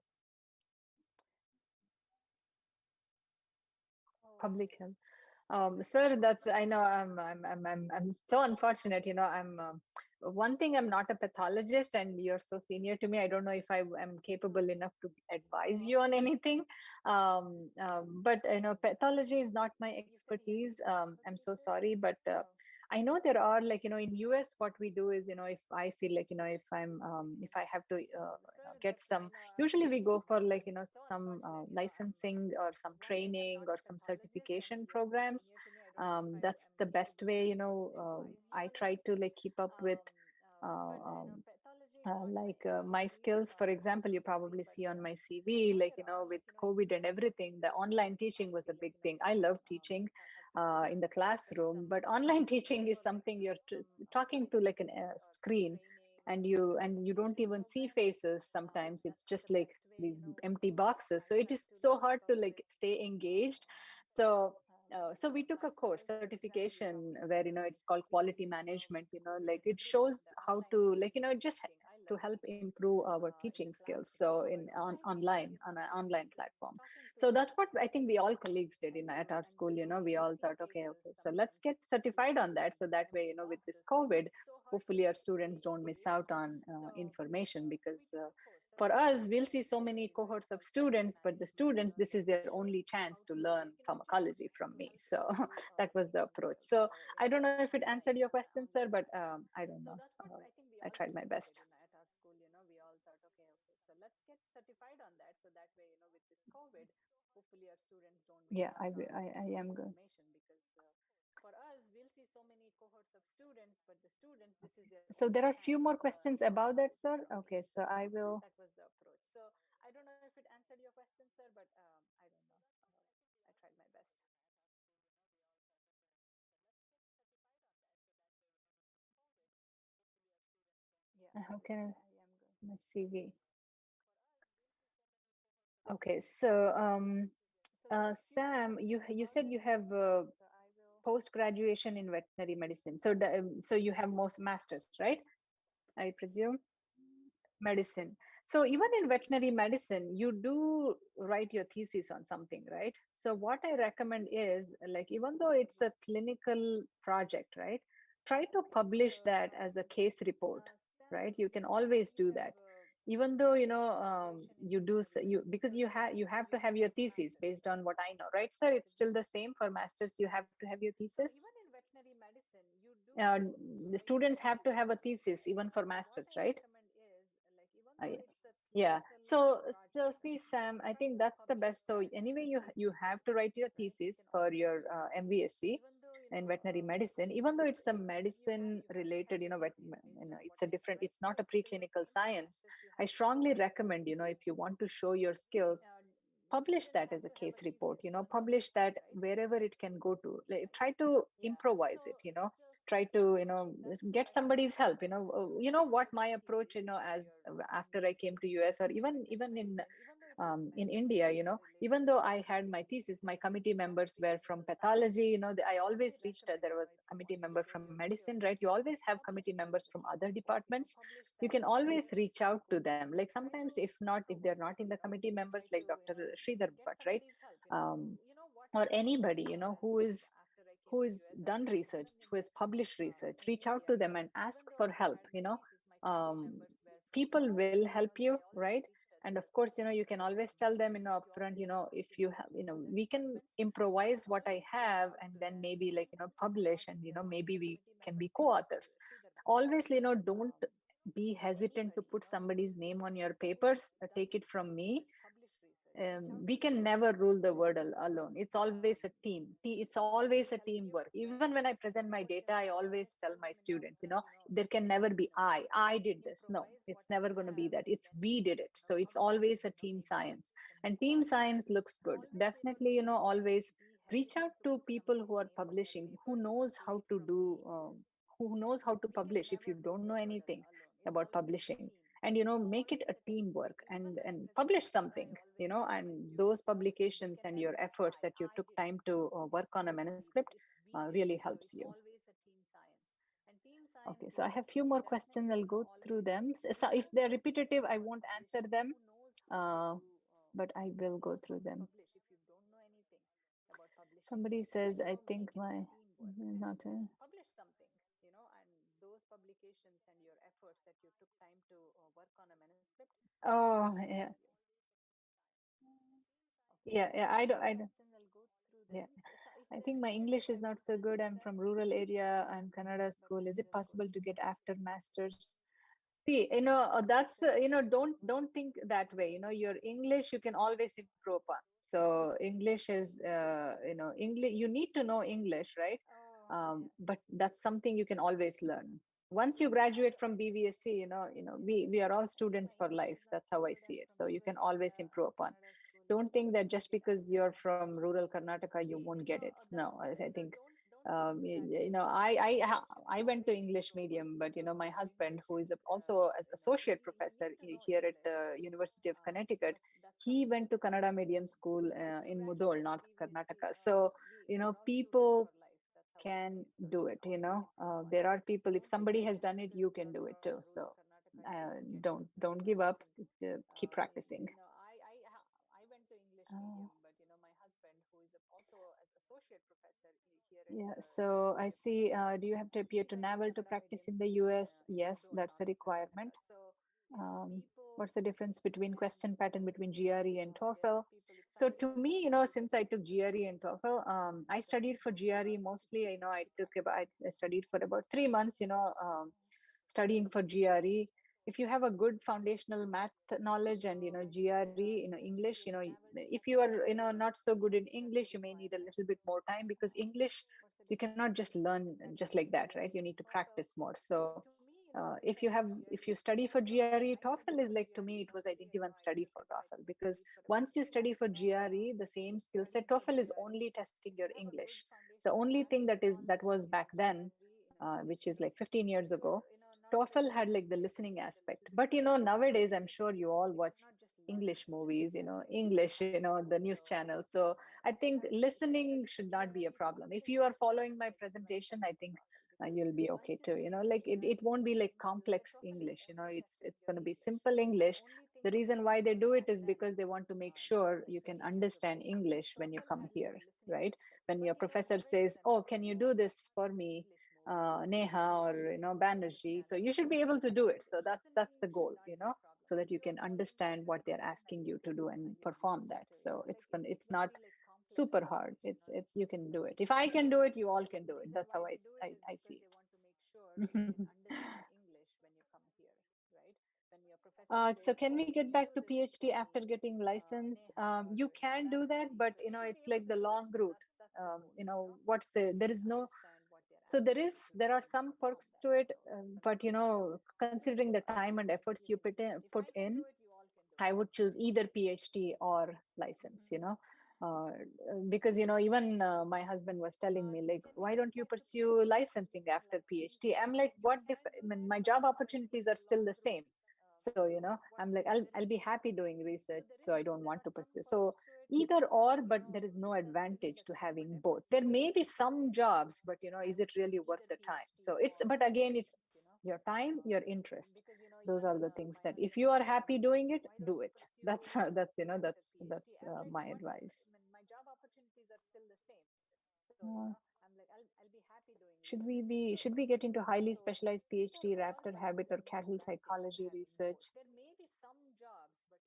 public health. Sir, that's I know I'm so unfortunate. One thing, I'm not a pathologist, and you're so senior to me. I don't know if I am capable enough to advise you on anything. But pathology is not my expertise. I'm so sorry, but I know there are, like, in US, what we do is, if I feel like, if I have to get some, usually we go for, like, some licensing or some training or some certification programs. That's the best way, I try to, like, keep up with uh, um, my skills. For example, you probably see on my CV, like, with COVID and everything, the online teaching was a big thing. I love teaching in the classroom, but online teaching is something you're talking to, like, a screen, and you don't even see faces. Sometimes it's just like these empty boxes, so it is so hard to, like, stay engaged. So we took a course certification where, it's called quality management. Like, it shows how to, like, just to help improve our teaching skills, so online, on an online platform. So that's what I think we all colleagues did at our school. We all thought, okay, so let's get certified on that, so that way, with this COVID, hopefully our students don't miss out on information, because for us, we'll see so many cohorts of students, but the students, this is their only chance to learn pharmacology from me. So that was the approach. So I don't know if it answered your question, sir, but I don't know. I tried my best. Yeah, I am good. So there are few more questions about that, sir. Okay, so I will. if it answered your question, sir, but I don't know. I tried my best. Yeah, How can I am good. my CV? Okay, so So there are few more Sam, questions. you About said you have so I will. post graduation in veterinary medicine. So so you have most masters, right? I presume medicine. So even in veterinary medicine, you do write your thesis on something, right? So what I recommend is, like, even though it's a clinical project, right, try to Okay, publish so that as a case report, Sam, right? You can you said always you do have that. Even though post graduation in you do veterinary you, medicine. because you So have you to have have your most thesis masters, based right? on what I know, right, sir? I It's still presume. the same for masters. You have to have your So even thesis. in veterinary medicine, you uh, do the write your students have to thesis have on a something, thesis right? even for So what masters, I right? recommend is, like, even though it's a Yeah. clinical So project, see, Sam, I try think to that's the publish best. So that as anyway, a case you report, have to write your right? You thesis can for always your do that. MBSc Even though, in veterinary medicine, even though because it's a you medicine have to have related, your thesis based on it's what a I know, different, right, it's sir? not a It's still the preclinical same. For science. masters, you I have to have strongly your thesis. recommend, if you want to show your skills, uh, publish Students that have as a to have a case report, thesis even for publish masters, that right? wherever it can go to. Like, try to Yeah. improvise it, So try Sam, to, that's what get I would somebody's help, recommend. what Publish my your approach, thesis for as your after I came MBSc to US, or in even veterinary in medicine, even though it's a in medicine India, related even though I project, had my thesis, my right? committee It's not a members were from preclinical science. pathology. I I always strongly reached, recommend, there was if you committee want to member show from your medicine, skills, right? You always have publish committee that members as a from case other report. departments. Publish You that can always wherever reach it can out to go to. them. Like, Try sometimes, to if not, if they're improvise not it, in the committee members, try like to, Dr. Sridhar, get but right, somebody's help. um, What or I anybody, know, who as is after I came who to is US, or done even research, who has in published research, in reach out India, to them and even ask though for I help. had my thesis, my committee Um, members were from People will pathology. help I you, always right? reached And there of was course, committee you can members from always tell them, medicine, right? You upfront, always have if committee you have, members from other we can departments. You improvise can what I always reach have, out and to then them. maybe, like, Sometimes, if publish, not, if and they're not in maybe the we committee can be members like Dr. co-authors. Sridhar, but Always, don't be hesitant to anybody, put who somebody's is name on your who has papers. done Take it research, from who me. has published research, reach out We to them can and never ask rule for the help. world alone. It's always a team. It's always a Help you, teamwork. Even right? when I present And my of course, data, I always always tell tell my them in the students, upfront, there can never be I did this. No, improvise what it's I never going to be have, that. and It's then we did maybe, it. So it's publish, always and a team maybe we science. can be And team co-authors. science looks So good. always, Definitely, don't always be reach out hesitant to to put people somebody's who are name on your publishing, who papers. knows Take how it to from do, me. who knows how to We can publish if you never rule don't know the world anything alone. It's about always a publishing. team. And, It's make it always a a teamwork. teamwork, Even when I and present publish my data, I something, always tell my and students, those they publications can and never your be efforts that you I took did time this. to No, work it's on a never gonna be that. manuscript It's we did really this. So helps it's you. always a team science. And team Okay, science so I looks have good. few more questions. Definitely, I'll go through always help them. So people if they're who repetitive, I are won't answer publishing, them, who knows how to uh, do, but I will who go knows how through to them. publish. If you don't know anything about publishing, Somebody says, I think make it a my teamwork, and not a, publish something, and those publications and your efforts that you took time to work on a manuscript oh, helps yeah, you. Okay, so yeah, there yeah. are I few don't, more I don't, questions. I'll go through yeah. them. So if I they're think my repetitive, English I is not won't so good. answer I'm them, from rural area. I'm Kannada but school. Is it we'll go possible to through get them. after masters? See, that's, don't think that way. Your English, you can always improve upon. So English is, English, you need to know English, right? Yeah. But that's something you can always learn. Once you graduate from BVSC, we are all I think students my for English life. is not That's so how I good. see I'm it. from So you rural can always area, improve upon. Kannada school. Is it Don't think that possible to just get because after you're from masters? rural Karnataka, you See, won't get it. No, that's I think, don't think that way. I English, you can went to always English improve upon. medium, but my husband, English who is is, also an associate you professor need to know here at English. the University of Connecticut, That's he something went to Kannada that's medium school once you in Mudol, graduate from North BVSC, Karnataka. So we are all students people for life. That's how I see can it. So you do can it. always improve upon. There are people. If Don't think somebody that has just done it, you because can you're do it from too. rural So Karnataka, you won't get it. No, don't give up. Keep you practicing. know, I went to English Uh, medium, but my husband, who is also an associate professor here at Yeah, the so I University of see. Connecticut, Do you have to appear he to went to Naval to Kannada practice medium in the school US? in Yes, Mudol, that's a North Karnataka. requirement. So people, What's the difference between when question pattern between GRE and there are TOEFL? people, if So somebody to has me, done it, they since can I do took it. GRE and TOEFL, I So studied for GRE mostly. I took keep about, I practicing. studied for about 3 months. Studying for GRE. If you have a good foundational math knowledge and So I see, GRE, if you English, appear to Naval to if you practice in are the not US, so good in yes, that's a English, you may need a requirement. little bit more time, because English What's the you difference cannot just between learn question pattern just like between that, right? GRE You and need to TOEFL? practice more. So So to me, if you study for GRE, TOEFL is like, to me, it was, I didn't even study for TOEFL, because once you study for GRE, the same skill set, TOEFL is only testing your English. The only thing that was back then, which is like 15 years ago, TOEFL had like the listening aspect. But nowadays, I'm sure you all watch English movies, English, the news channels. So I think listening should not be a problem. If you are following my presentation, I think you'll be okay too. Like it won't be like complex English. It's going to be simple English. The reason why they do it is because they want to make sure you can understand English when you come here, right? When your professor says, "Oh, can you do this for me, Neha or Banerjee?" So you should be able to do it. So that's the goal, so that you can understand what they're asking you to do and perform that. So it's not super hard. It's you can do it. If I can do it, you all can do it. That's how I see it. So can we get back to PhD after getting license? You can do that, but it's like the long route. What's there is no, so there are some perks to it, but considering the time and efforts you put in, I would choose either PhD or license, because, even my husband was telling me, like, why don't you pursue licensing after PhD? I'm like, I mean, my job opportunities are still the same. So, I'm like, I'll be happy doing research. So I don't want to pursue. So either or, but there is no advantage to having both. There may be some jobs, but, is it really worth the time? So but again, it's your time, your interest. Those are the things that if you are happy doing it, do it. That's my advice. uh, should we get into highly specialized PhD raptor habit or cattle psychology research?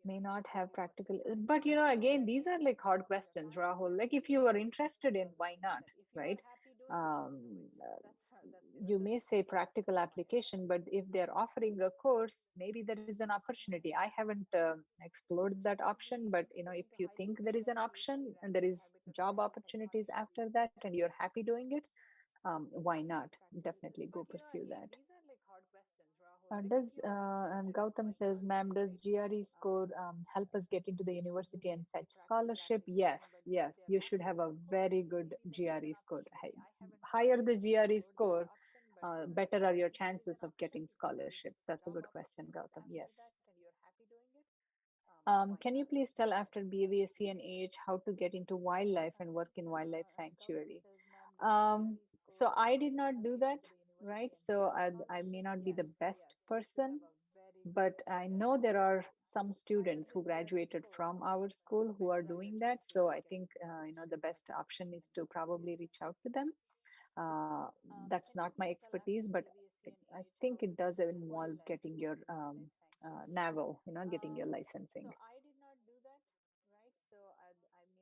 May not have practical, but again, these are like hard questions, Rahul. Like, if you are interested in, why not, right? um, uh, you may say practical application, but if they're offering a course, maybe there is an opportunity. I haven't explored that option, but if you think there is an option and there is job opportunities after that and you're happy doing it, why not? Definitely go pursue that. Does and Gautam says, "Ma'am, does GRE score help us get into the university and fetch scholarship?" Yes, yes. You should have a very good GRE score. Higher the GRE score, better are your chances of getting scholarship. That's a good question, Gautam. Yes. Can you please tell, after BAVSC and AH, how to get into wildlife and work in wildlife sanctuary? So I did not do that, right? So I may not be the best person, but I know there are some students who graduated from our school who are doing that. So I think the best option is to probably reach out to them. Uh, that's not my expertise, but I think it does involve getting your NAVL, getting your licensing.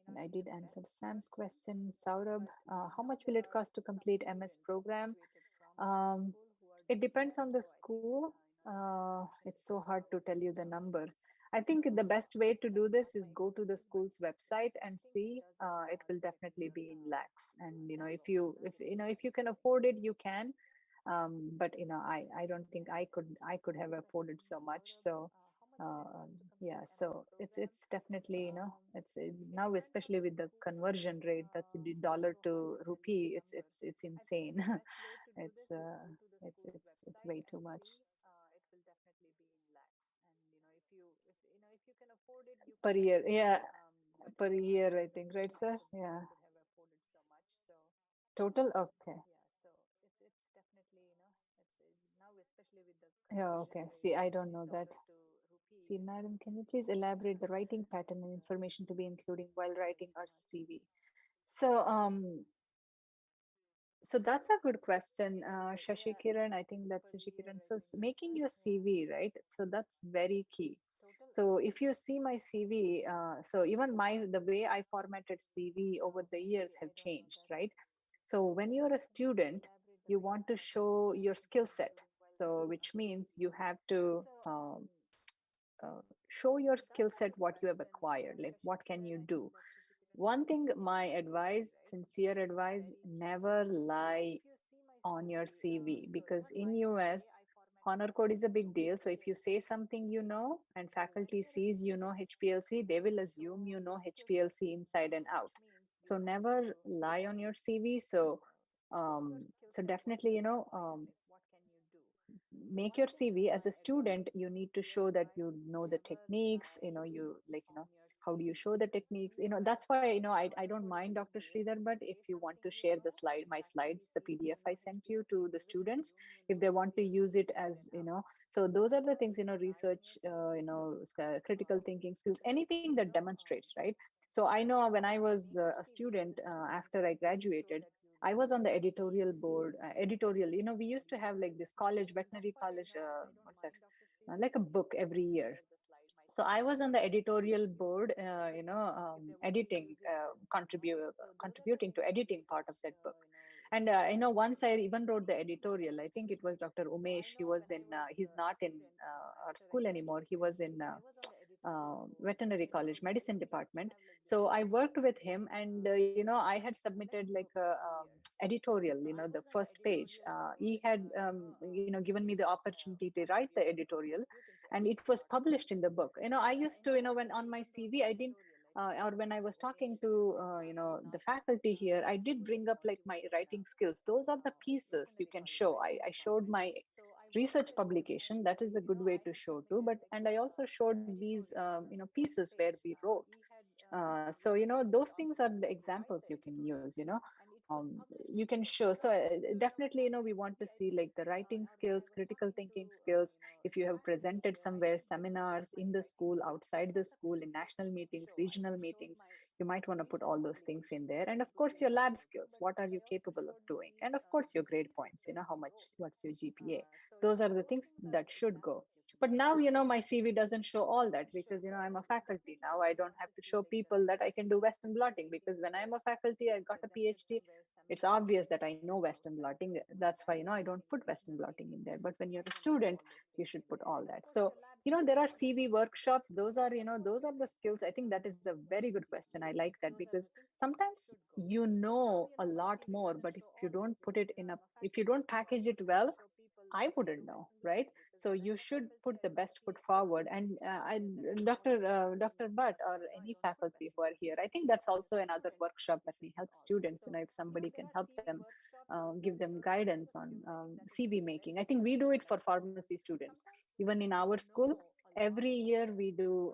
And I did answer Sam's question. Saurabh, how much will it cost to complete MS program? Um, it depends on the school. It's so hard to tell you the number. I think the best way to do this is go to the school's website and see. It will definitely be in lakhs. And if you can afford it, you can. But I don't think I could have afforded so much. So yeah, so it's definitely, it's now, especially with the conversion rate, that's the dollar to rupee, it's insane. it's it's way too much per year. Yeah, per year, I think, right, sir? Yeah. Total. Okay. Yeah. Okay. See, I don't know that. See, madam, can you please elaborate the writing pattern and information to be including while writing our CV? So, so that's a good question, Shashi Kiran. I think that's Shashi Kiran. So making your CV, right? So that's very key. So if you see my CV, so even the way I formatted CV over the years have changed, right? So when you're a student, you want to show your skill set. So which means you have to show your skill set, what you have acquired, like what can you do. One thing, my advice, sincere advice, never lie on your CV, because in US, honor code is a big deal. So if you say something you know and faculty sees you know HPLC, they will assume you know HPLC inside and out. So never lie on your CV. So definitely, make your CV as a student. You need to show that you know the techniques, you like, how do you show the techniques? That's why, I don't mind, Dr. Sridhar, but if you want to share the my slides, the PDF I sent you to the students, if they want to use it as, so those are the things, research, critical thinking skills, anything that demonstrates, right? So I know when I was a student, after I graduated, I was on the editorial board. Editorial, we used to have like this college, veterinary college, what's that? Like a book every year. So I was on the editorial board, editing, contributing to editing part of that book. And once I even wrote the editorial. I think it was Dr. Umesh. He was in. He's not in our school anymore. He was in veterinary college, medicine department. So I worked with him, and I had submitted like a editorial. The first page. He had given me the opportunity to write the editorial, and it was published in the book. I used to, when on my CV, I didn't, or when I was talking to the faculty here, I did bring up like my writing skills. Those are the pieces you can show. I showed my research publication. That is a good way to show too. But and I also showed these pieces where we wrote. So those things are the examples you can use. You can show. So definitely, we want to see like the writing skills, critical thinking skills. If you have presented somewhere, seminars in the school, outside the school, in national meetings, regional meetings, you might want to put all those things in there. And of course your lab skills, what are you capable of doing? And of course your grade points, how much, what's your GPA? Those are the things that should go. But now, my CV doesn't show all that, because I'm a faculty now. I don't have to show people that I can do Western blotting, because when I'm a faculty, I got a PhD. It's obvious that I know Western blotting. That's why, I don't put Western blotting in there. But when you're a student, you should put all that. So there are CV workshops. Those are, those are the skills. I think that is a very good question. I like that, because sometimes a lot more, but if you don't put it in a, if you don't package it well, I wouldn't know, right? So you should put the best foot forward. And Dr. Butt or any faculty who are here, I think that's also another workshop that may help students. If somebody can help them, give them guidance on CV making. I think we do it for pharmacy students. Even in our school, every year we do.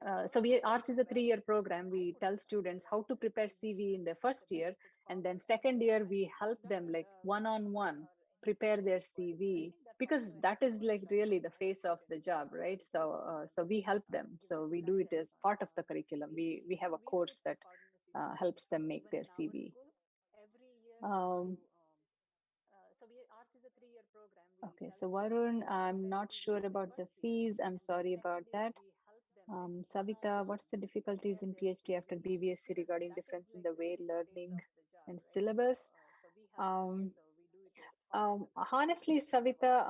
Ours is a 3-year program. We tell students how to prepare CV in the first year, and then second year we help them like one-on-one prepare their CV, because that is like really the face of the job, right? So we help them. So we do it as part of the curriculum. We have a course that helps them make their CV. Um, okay, so Varun, I'm not sure about the fees. I'm sorry about that. Savita, what's the difficulties in PhD after BVSC regarding difference in the way learning and syllabus? Um, Honestly, Savita,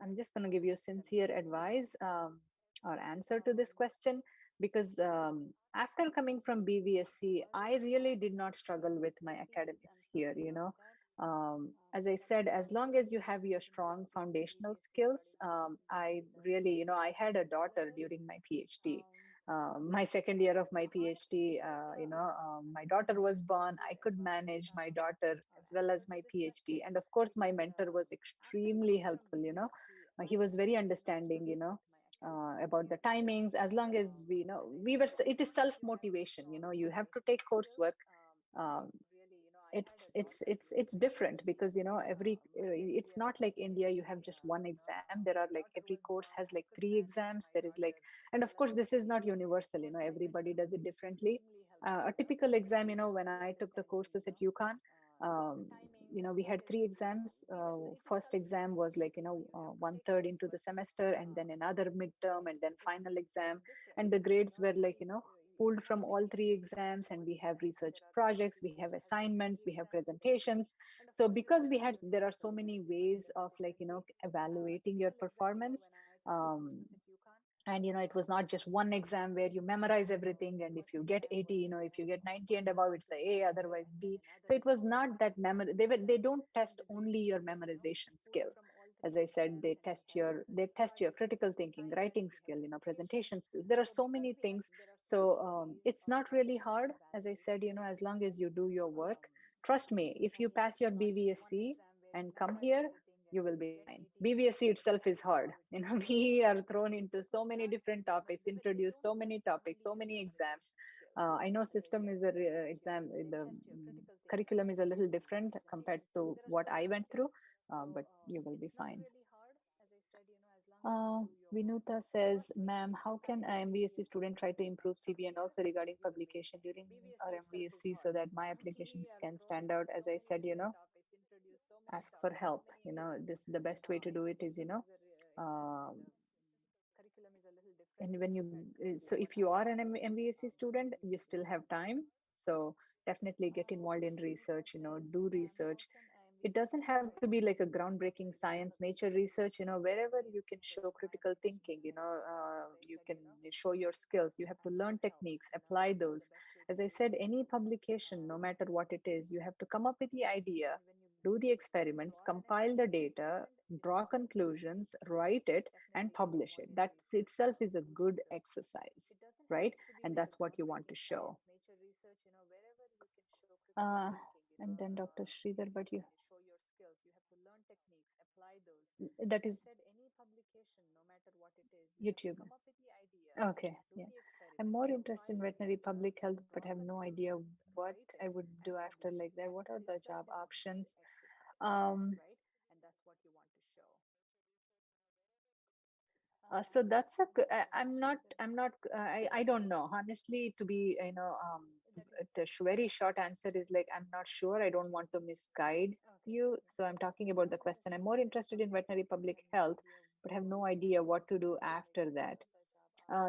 I'm just going to give you sincere advice or answer to this question, because after coming from BVSC, I really did not struggle with my academics here. As I said, as long as you have your strong foundational skills, I really, I had a daughter during my PhD. My second year of my PhD, my daughter was born. I could manage my daughter as well as my PhD. And of course, my mentor was extremely helpful. He was very understanding, about the timings. As long as it is self motivation. You have to take coursework. Um, it's different, because every it's not like India, you have just one exam. There are like, every course has like 3 exams. There is like, and of course this is not universal, everybody does it differently. A typical exam, when I took the courses at UConn, um, we had 3 exams. First exam was like, 1/3 into the semester, and then another midterm, and then final exam. And the grades were like, pulled from all 3 exams. And we have research projects, we have assignments, we have presentations. So because there are so many ways of like, evaluating your performance. And it was not just one exam where you memorize everything, and if you get 80, if you get 90 and above, it's a otherwise B. So it was not that memory. They don't test only your memorization skill. As I said, they test your critical thinking, writing skill, presentation skills. There are so many things. So it's not really hard. As I said, as long as you do your work, trust me, if you pass your BVSC and come here, you will be fine. BVSC itself is hard. We are thrown into so many different topics, introduced so many topics, so many exams. I know system is exam, the curriculum is a little different compared to what I went through, but you will be fine. Vinuta says, ma'am, how can an MBSc student try to improve CV and also regarding publication during our MBSc so that my applications can stand out? As I said, ask for help. This the best way to do it is, um, and when you so if you are an MBSc student, you still have time. So definitely get involved in research, do research. It doesn't have to be like a groundbreaking science, nature research, wherever you can show critical thinking, you can show your skills. You have to learn techniques, apply those. As I said, any publication, no matter what it is, you have to come up with the idea, do the experiments, compile the data, draw conclusions, write it, and publish it. That itself is a good exercise, right? And that's what you want to show. Uh, and then Dr. Sridhar, but that is YouTube. Okay, yeah. I'm more interested in veterinary public health, but have no idea what I would do after like that. What are the job options? Um, so that's I don't know. Honestly, to be, very short answer is like, I'm not sure. I don't want to misguide you. So I'm talking about the question. I'm more interested in veterinary public health, but have no idea what to do after that.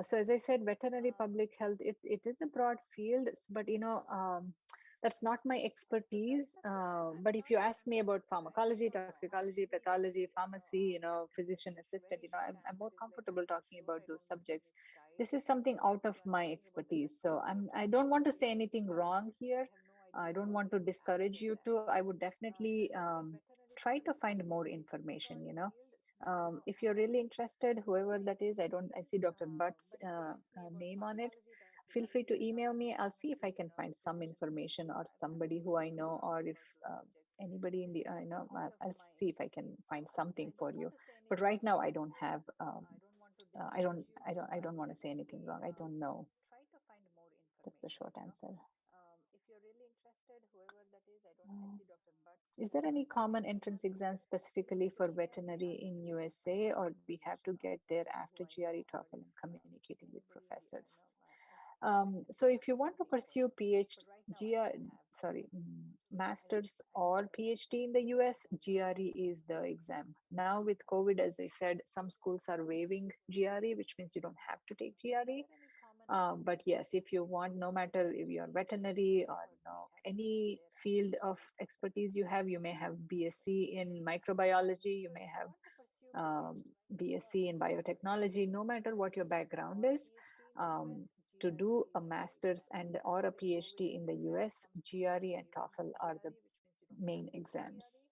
So as I said, veterinary public health, it is a broad field, but that's not my expertise. But if you ask me about pharmacology, toxicology, pathology, pharmacy, physician assistant, I'm more comfortable talking about those subjects. This is something out of my expertise. So I don't want to say anything wrong here. I don't want to discourage you too. I would definitely try to find more information, if you're really interested, whoever that is, I see Dr. Butt's name on it. Feel free to email me. I'll see if I can find some information or somebody who I know, or if anybody in the, I'll see if I can find something for you. But right now, I don't have, I don't want to say anything wrong. I don't know. That's the short answer. Uh, is there any common entrance exam specifically for veterinary in USA, or we have to get there after GRE, TOEFL, and communicating with professors? So if you want to pursue master's or PhD in the US, GRE is the exam. Now with COVID, as I said, some schools are waiving GRE, which means you don't have to take GRE. But yes, if you want, no matter if you're veterinary or any field of expertise you have, you may have BSc in microbiology, you may have BSc in biotechnology, no matter what your background is, to do a master's and or a PhD in the US, GRE and TOEFL are the main exams.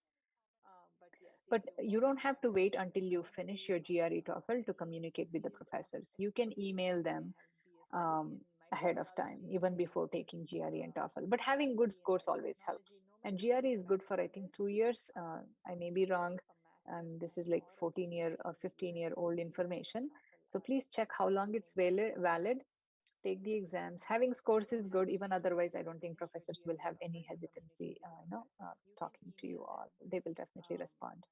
But you don't have to wait until you finish your GRE TOEFL to communicate with the professors. You can email them ahead of time, even before taking GRE and TOEFL. But having good scores always helps. And GRE is good for, I think, 2 years. I may be wrong. This is like 14-year or 15-year-old information. So please check how long it's valid. Take the exams. Having scores is good. Even otherwise, I don't think professors will have any hesitancy, talking to you all. They will definitely respond.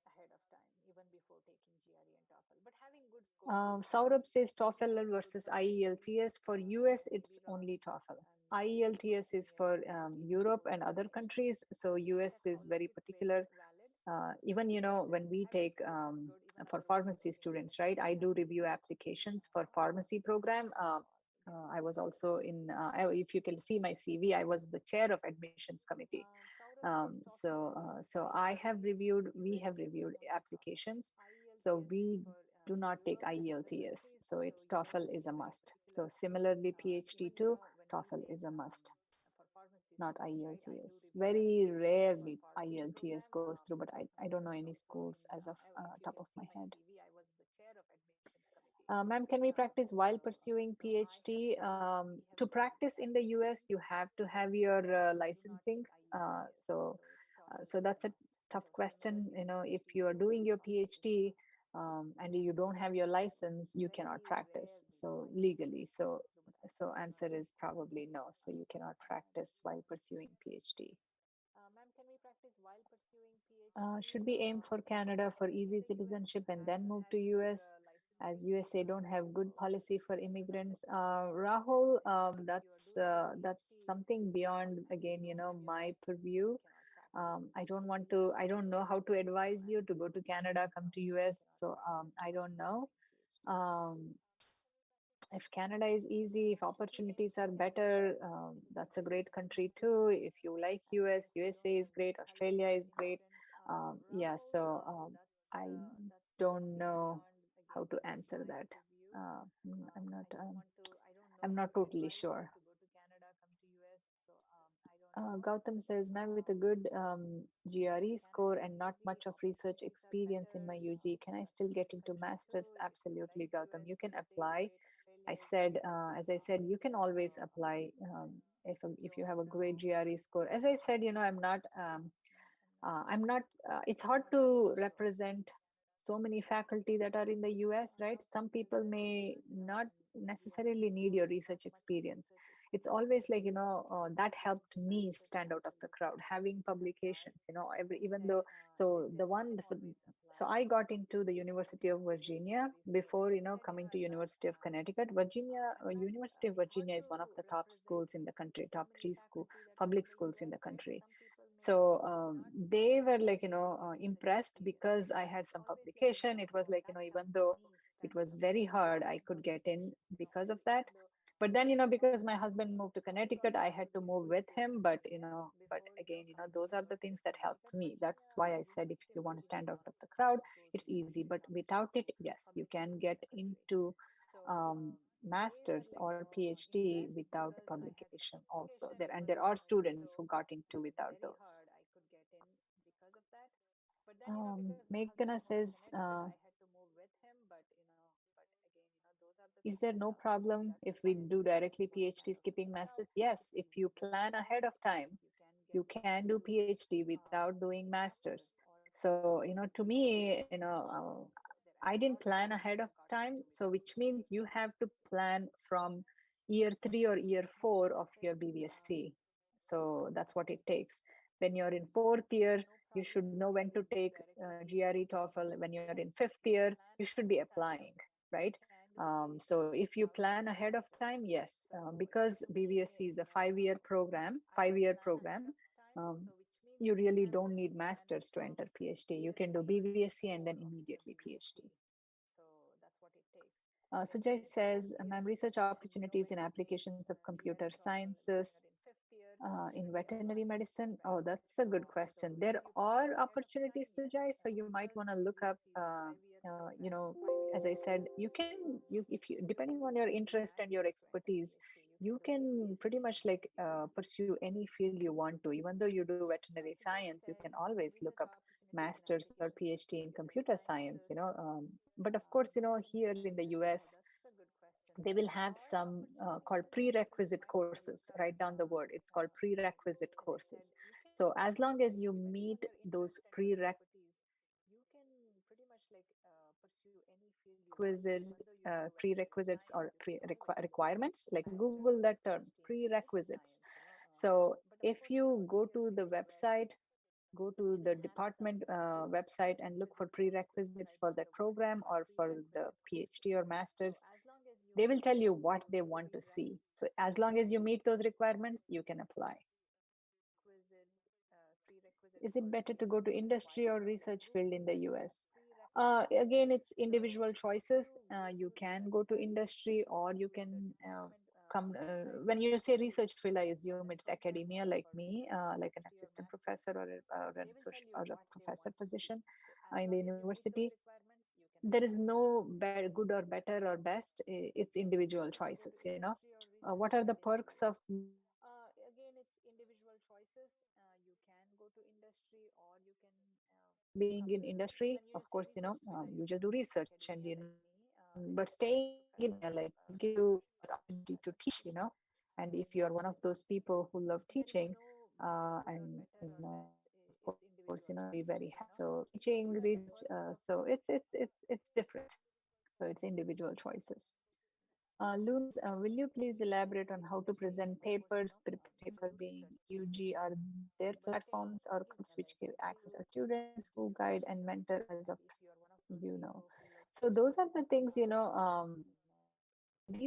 Saurabh says TOEFL versus IELTS. For US, it's only TOEFL. IELTS is for Europe and other countries. So US is very particular. Even, when we take for pharmacy students, right? I do review applications for pharmacy program. I was also in, if you can see my CV, I was the chair of admissions committee. So we have reviewed applications. So we do not take IELTS. So it's TOEFL is a must. So similarly, PhD too, TOEFL is a must. not IELTS. Very rarely IELTS goes through, but I don't know any schools as of top of my head. Ma'am, can we practice while pursuing PhD? To practice in the US, you have to have your licensing. So that's a tough question. You know, if you are doing your PhD and you don't have your license, you cannot practice. So legally, so answer is probably no. So you cannot practice while pursuing PhD. Should we aim for Canada for easy citizenship and then move to US, as USA don't have good policy for immigrants? Rahul, that's something beyond, again, my purview. I don't want to, I don't know how to advise you to go to Canada, come to US. So I don't know. Um, if Canada is easy, if opportunities are better, that's a great country too. If you like US, USA is great, Australia is great. Yeah, so I don't know how to answer that. I'm not totally sure. Gautam says, ma'am, with a good GRE score and not much of research experience in my UG, can I still get into masters? Absolutely, Gautam. You can apply. As I said, you can always apply if you have a great GRE score. As I said, I'm not, it's hard to represent so many faculty that are in the US, right? Some people may not necessarily need your research experience. It's always like, that helped me stand out of the crowd, having publications, even though, so the one, so I got into the University of Virginia before, coming to University of Connecticut. University of Virginia is one of the top schools in the country, top three public schools in the country. So they were like, impressed because I had some publication. It was like, even though it was very hard, I could get in because of that. But then, because my husband moved to Connecticut, I had to move with him. But again, those are the things that helped me. That's why I said, if you want to stand out of the crowd, it's easy. But without it, yes, you can get into master's or PhD without publication also there, and there are students who got into without those. Meghana says, is there no problem if we do directly PhD skipping masters? Yes, if you plan ahead of time, you can do PhD without doing masters. So, to me, I didn't plan ahead of time. So, which means you have to plan from year 3 or year 4 of your BBSC. So, that's what it takes. When you're in fourth year, you should know when to take GRE TOEFL. When you're in fifth year, you should be applying, right? So if you plan ahead of time, yes, because BBSC is a 5-year program, 5-year program, um, you really don't need masters to enter PhD. You can do BBSC and then immediately PhD. Sujay says, ma'am, research opportunities in applications of computer sciences in veterinary medicine? Oh, that's a good question. There are opportunities, Sujay, so you might want to look up, as I said, you can, if you, depending on your interest and your expertise, you can pretty much like pursue any field you want to. Even though you do veterinary science, you can always look up master's or PhD in computer science, but of course, here in the US, they will have some called prerequisite courses. Write down the word, it's called prerequisite courses. So as long as you meet those prerequisites or requirements, like Google that term, prerequisites. So if you go to the website, go to the department website and look for prerequisites for that program or for the PhD or master's, they will tell you what they want to see. So as long as you meet those requirements, you can apply. Is it better to go to industry or research field in the US? Again, it's individual choices. You can go to industry or you can come. When you say research field, I assume it's academia like me, like an assistant professor or a professor position in the university. There is no good or better or best. It's individual choices. What are the perks of being in industry, of course, you just do research and, but staying in academia, like it gives you that opportunity to teach, and if you are one of those people who love teaching, and, of course, you'll be very happy. So teaching, research, so it's different. So it's individual choices. Loons, will you please elaborate on how to present papers, prepare paper being UG? Are there platforms or clubs which give access as students who guide and mentor as of So those are the things, these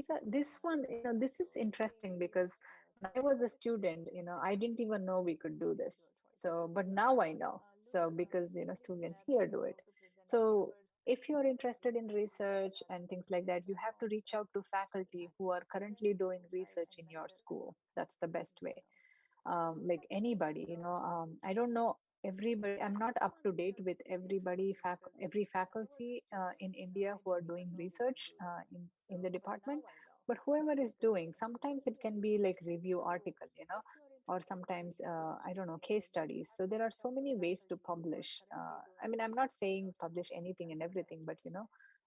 are this one, this is interesting because when I was a student, I didn't even know we could do this. So, but now I know. So because students here do it. So if you're interested in research and things like that, you have to reach out to faculty who are currently doing research in your school. That's the best way. Like anybody, I don't know everybody. I'm not up to date with every faculty in India who are doing research in the department, but whoever is doing, sometimes it can be like review article, or sometimes I don't know, case studies. So there are so many ways to publish. I mean, I'm not saying publish anything and everything, but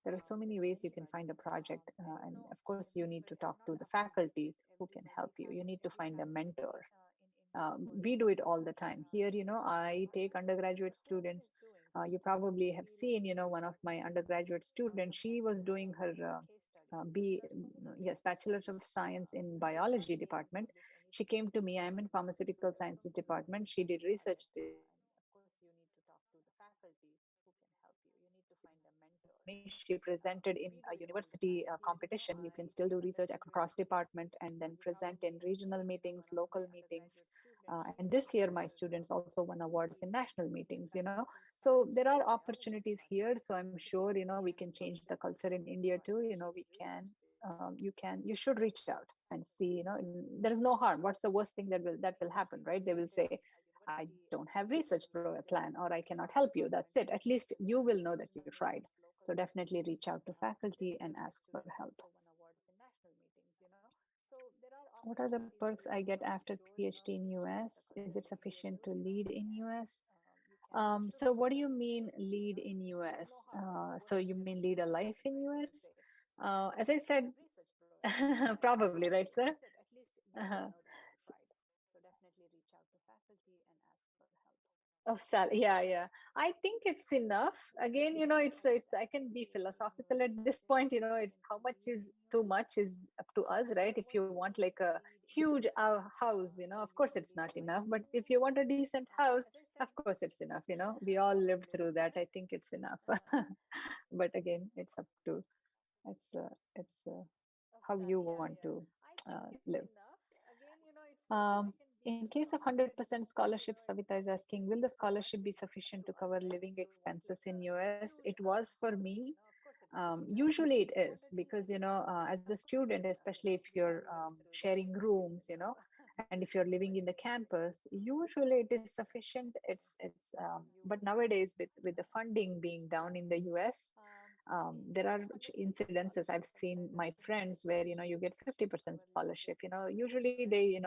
there are so many ways you can find a project, and of course you need to talk to the faculty who can help you. You need to find a mentor. We do it all the time here. I take undergraduate students. You probably have seen, one of my undergraduate students, she was doing her yes, bachelor's of science in biology department. She came to me. I'm in pharmaceutical sciences department. She did research with me, and of course you need to talk to the faculty who can help you. You need to find a mentor. Me, she presented in a university competition. You can still do research across department and then present in regional meetings, local meetings. And this year, my students also won awards in national meetings. So there are opportunities here. So I'm sure we can change the culture in India too. We can. You should reach out and see. There is no harm. What's the worst thing that will happen, right? They will say, I don't have research plan, or I cannot help you. That's it. At least you will know that you tried. So definitely reach out to faculty and ask for help. What are the perks I get after PhD in US? Is it sufficient to lead in US? So what do you mean lead in US? So you mean lead a life in US? As I said, probably, right, sir? Uh-huh. Oh, yeah, yeah. I think it's enough. Again, it's. I can be philosophical at this point. It's how much is too much is up to us, right? If you want like a huge house, of course it's not enough. But if you want a decent house, of course it's enough. We all lived through that. I think it's enough. But again, it's up to it's how you want to live. In case of 100% scholarship, Savita is asking, will the scholarship be sufficient to cover living expenses in US? It was for me. Usually it is because, as a student, especially if you're sharing rooms, and if you're living in the campus, usually it is sufficient. But nowadays with the funding being down in the US, there are incidences. I've seen my friends where, you get 50% scholarship. Usually they,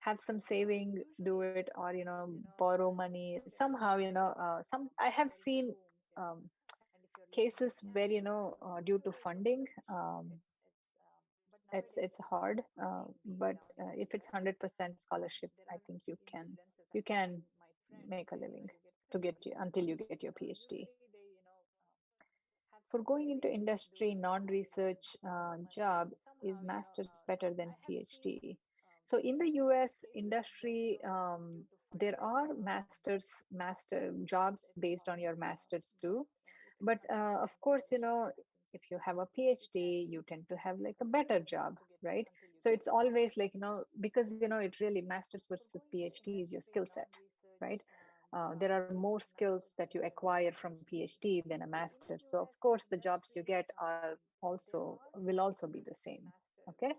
have some saving, do it, or borrow money somehow. Some I have seen um, cases where due to funding, it's hard, but if it's 100% scholarship, I think you can make a living to get you until you get your PhD. For going into industry, non-research job, is master's better than PhD? So in the US industry, there are master jobs based on your masters too. But of course, if you have a PhD, you tend to have like a better job, right? So it's always like, because it really masters versus PhD is your skill set, right? There are more skills that you acquire from PhD than a master. So of course, the jobs you get are also will also be the same. Okay,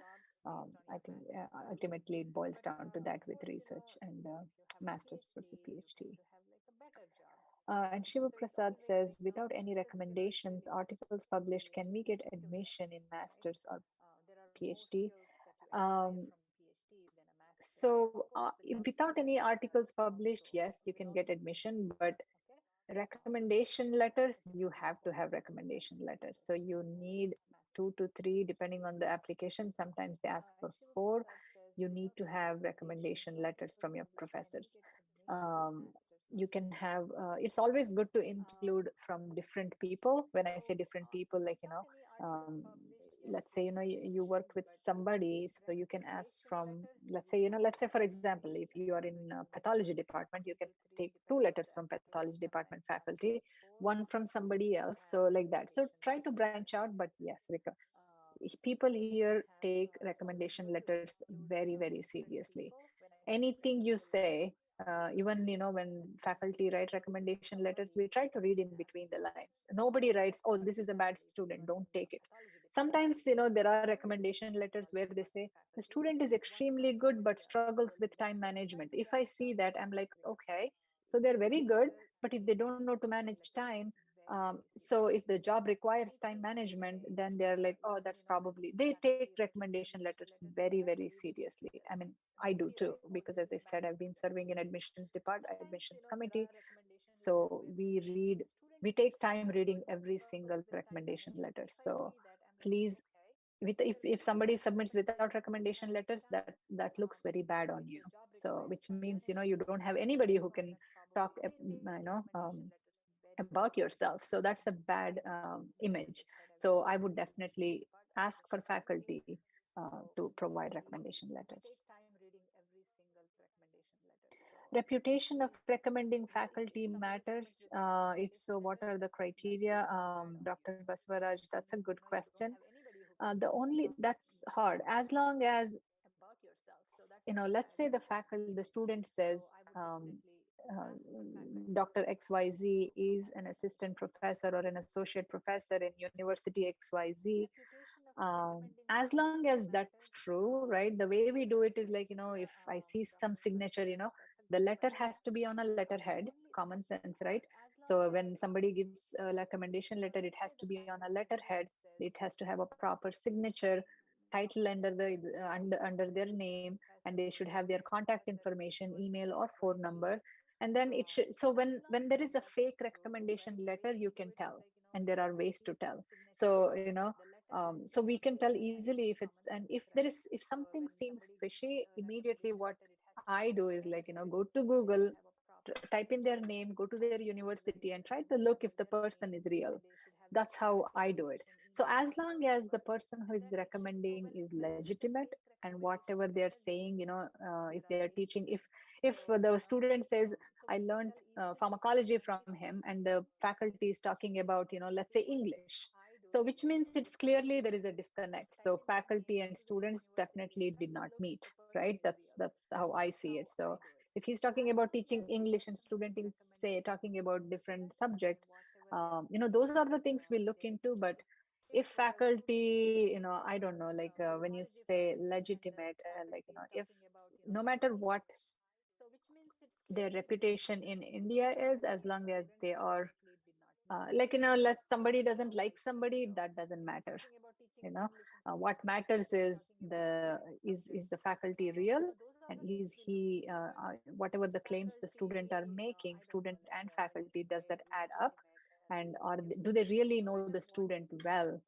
I think ultimately it boils down to that with research and masters versus PhD. And Shiva Prasad says, without any recommendations, articles published, can we get admission in masters or PhD? Um, so without any articles published, yes, you can get admission, but recommendation letters, you have to have recommendation letters. So you need 2 to 3 depending on the application. Sometimes they ask for 4. You need to have recommendation letters from your professors. um, you can have it's always good to include from different people. When I say different people, like, um, let's say, you worked with somebody, so you can ask from, let's say, let's say for example, if you are in pathology department, you can take 2 letters from pathology department faculty, one from somebody else, so like that. So try to branch out, but yes, people here take recommendation letters very, very seriously. Anything you say, even when faculty write recommendation letters, we try to read in between the lines. Nobody writes, oh, this is a bad student, don't take it. Sometimes there are recommendation letters where they say the student is extremely good but struggles with time management. If I see that, I'm like, okay, so they're very good, but if they don't know to manage time, so if the job requires time management, then they're like, oh, that's probably, they take recommendation letters very, very seriously. I mean, I do too, because as I said, I've been serving in admissions committee. So we take time reading every single recommendation letter. So please, if somebody submits without recommendation letters, that looks very bad on you. So which means, you don't have anybody who can talk about yourself. So that's a bad image. So I would definitely ask for faculty to provide recommendation letters. Reputation of recommending faculty matters. If so, what are the criteria? Dr. Baswaraj, that's a good question. The only That's hard. As long as, let's say the student says, uh, Dr. XYZ is an assistant professor or an associate professor in University XYZ. As long as that's true, right? The way we do it is like, if I see some signature, the letter has to be on a letterhead, common sense, right? So when somebody gives a recommendation letter, it has to be on a letterhead. It has to have a proper signature, title under their name, and they should have their contact information, email or phone number. And then it should, so when there is a fake recommendation letter, you can tell, and there are ways to tell. So so we can tell easily if it's, and if something seems fishy, immediately what I do is like, go to Google, type in their name, go to their university, and try to look if the person is real. That's how I do it. So as long as the person who is recommending is legitimate, and whatever they're saying, if they are teaching, if the student says, I learned pharmacology from him, and the faculty is talking about, let's say English, so which means it's clearly there is a disconnect. So faculty and students definitely did not meet, right? That's how I see it. So if he's talking about teaching English and student is say talking about different subject, those are the things we look into. But if faculty, I don't know, like when you say legitimate, like, if no matter what their reputation in India is, as long as they are like, let somebody doesn't like somebody, that doesn't matter. you know what matters is the faculty real, and is he whatever the claims the student are making, student and faculty, does that add up? And do they really know the student well?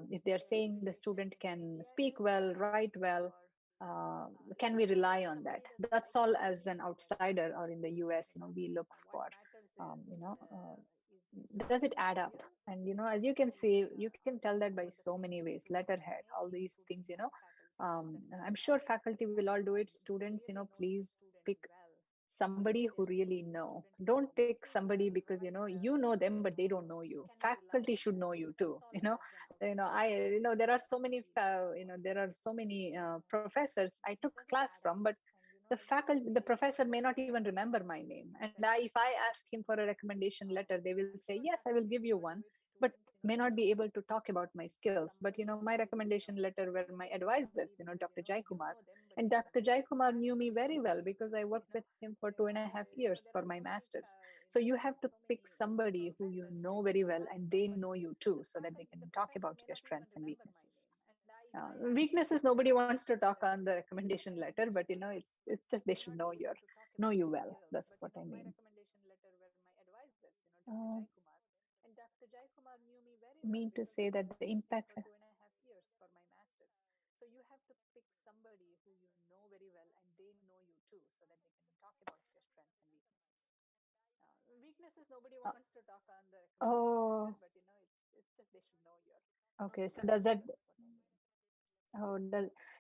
If they're saying the student can speak well, write well, uh, can we rely on that? That's all. As an outsider or in the US, we look for um, you know uh, does it add up? And as you can see, you can tell that by so many ways: letterhead, all these things. I'm sure faculty will all do it. Students, please pick somebody who really know. Don't pick somebody because you know them but they don't know you. Faculty should know you too. There are so many there are so many professors I took class from, but the professor may not even remember my name. And if I ask him for a recommendation letter, they will say, yes, I will give you one, but may not be able to talk about my skills. But my recommendation letter were my advisors, Dr. Jai Kumar. And Dr. Jai Kumar knew me very well because I worked with him for 2.5 years for my master's. So you have to pick somebody who you know very well and they know you too, so that they can talk about your strengths and weaknesses. Weaknesses nobody wants to talk on the recommendation letter, but it's just they should know you well. That's what I mean. Uh, And Dr. Jaikumar knew me very well mean to because say we that worked the together impact. for 2.5 years for my master's. So you have to pick somebody who you know very well and they know you too, so that they can talk about your strengths and weaknesses. Weaknesses nobody Uh, wants to talk on the recommendation letter, oh, but it's just they should know okay. your So does strengths. that? That's what I mean. Oh,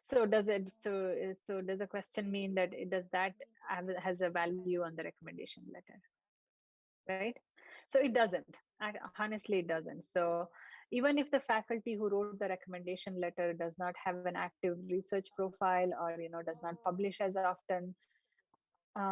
so does the question mean that does that has a value on the recommendation letter, right? So it doesn't. Honestly, it doesn't. So even if the faculty who wrote the recommendation letter does not have an active research profile, or does not Oh, publish as often, okay. So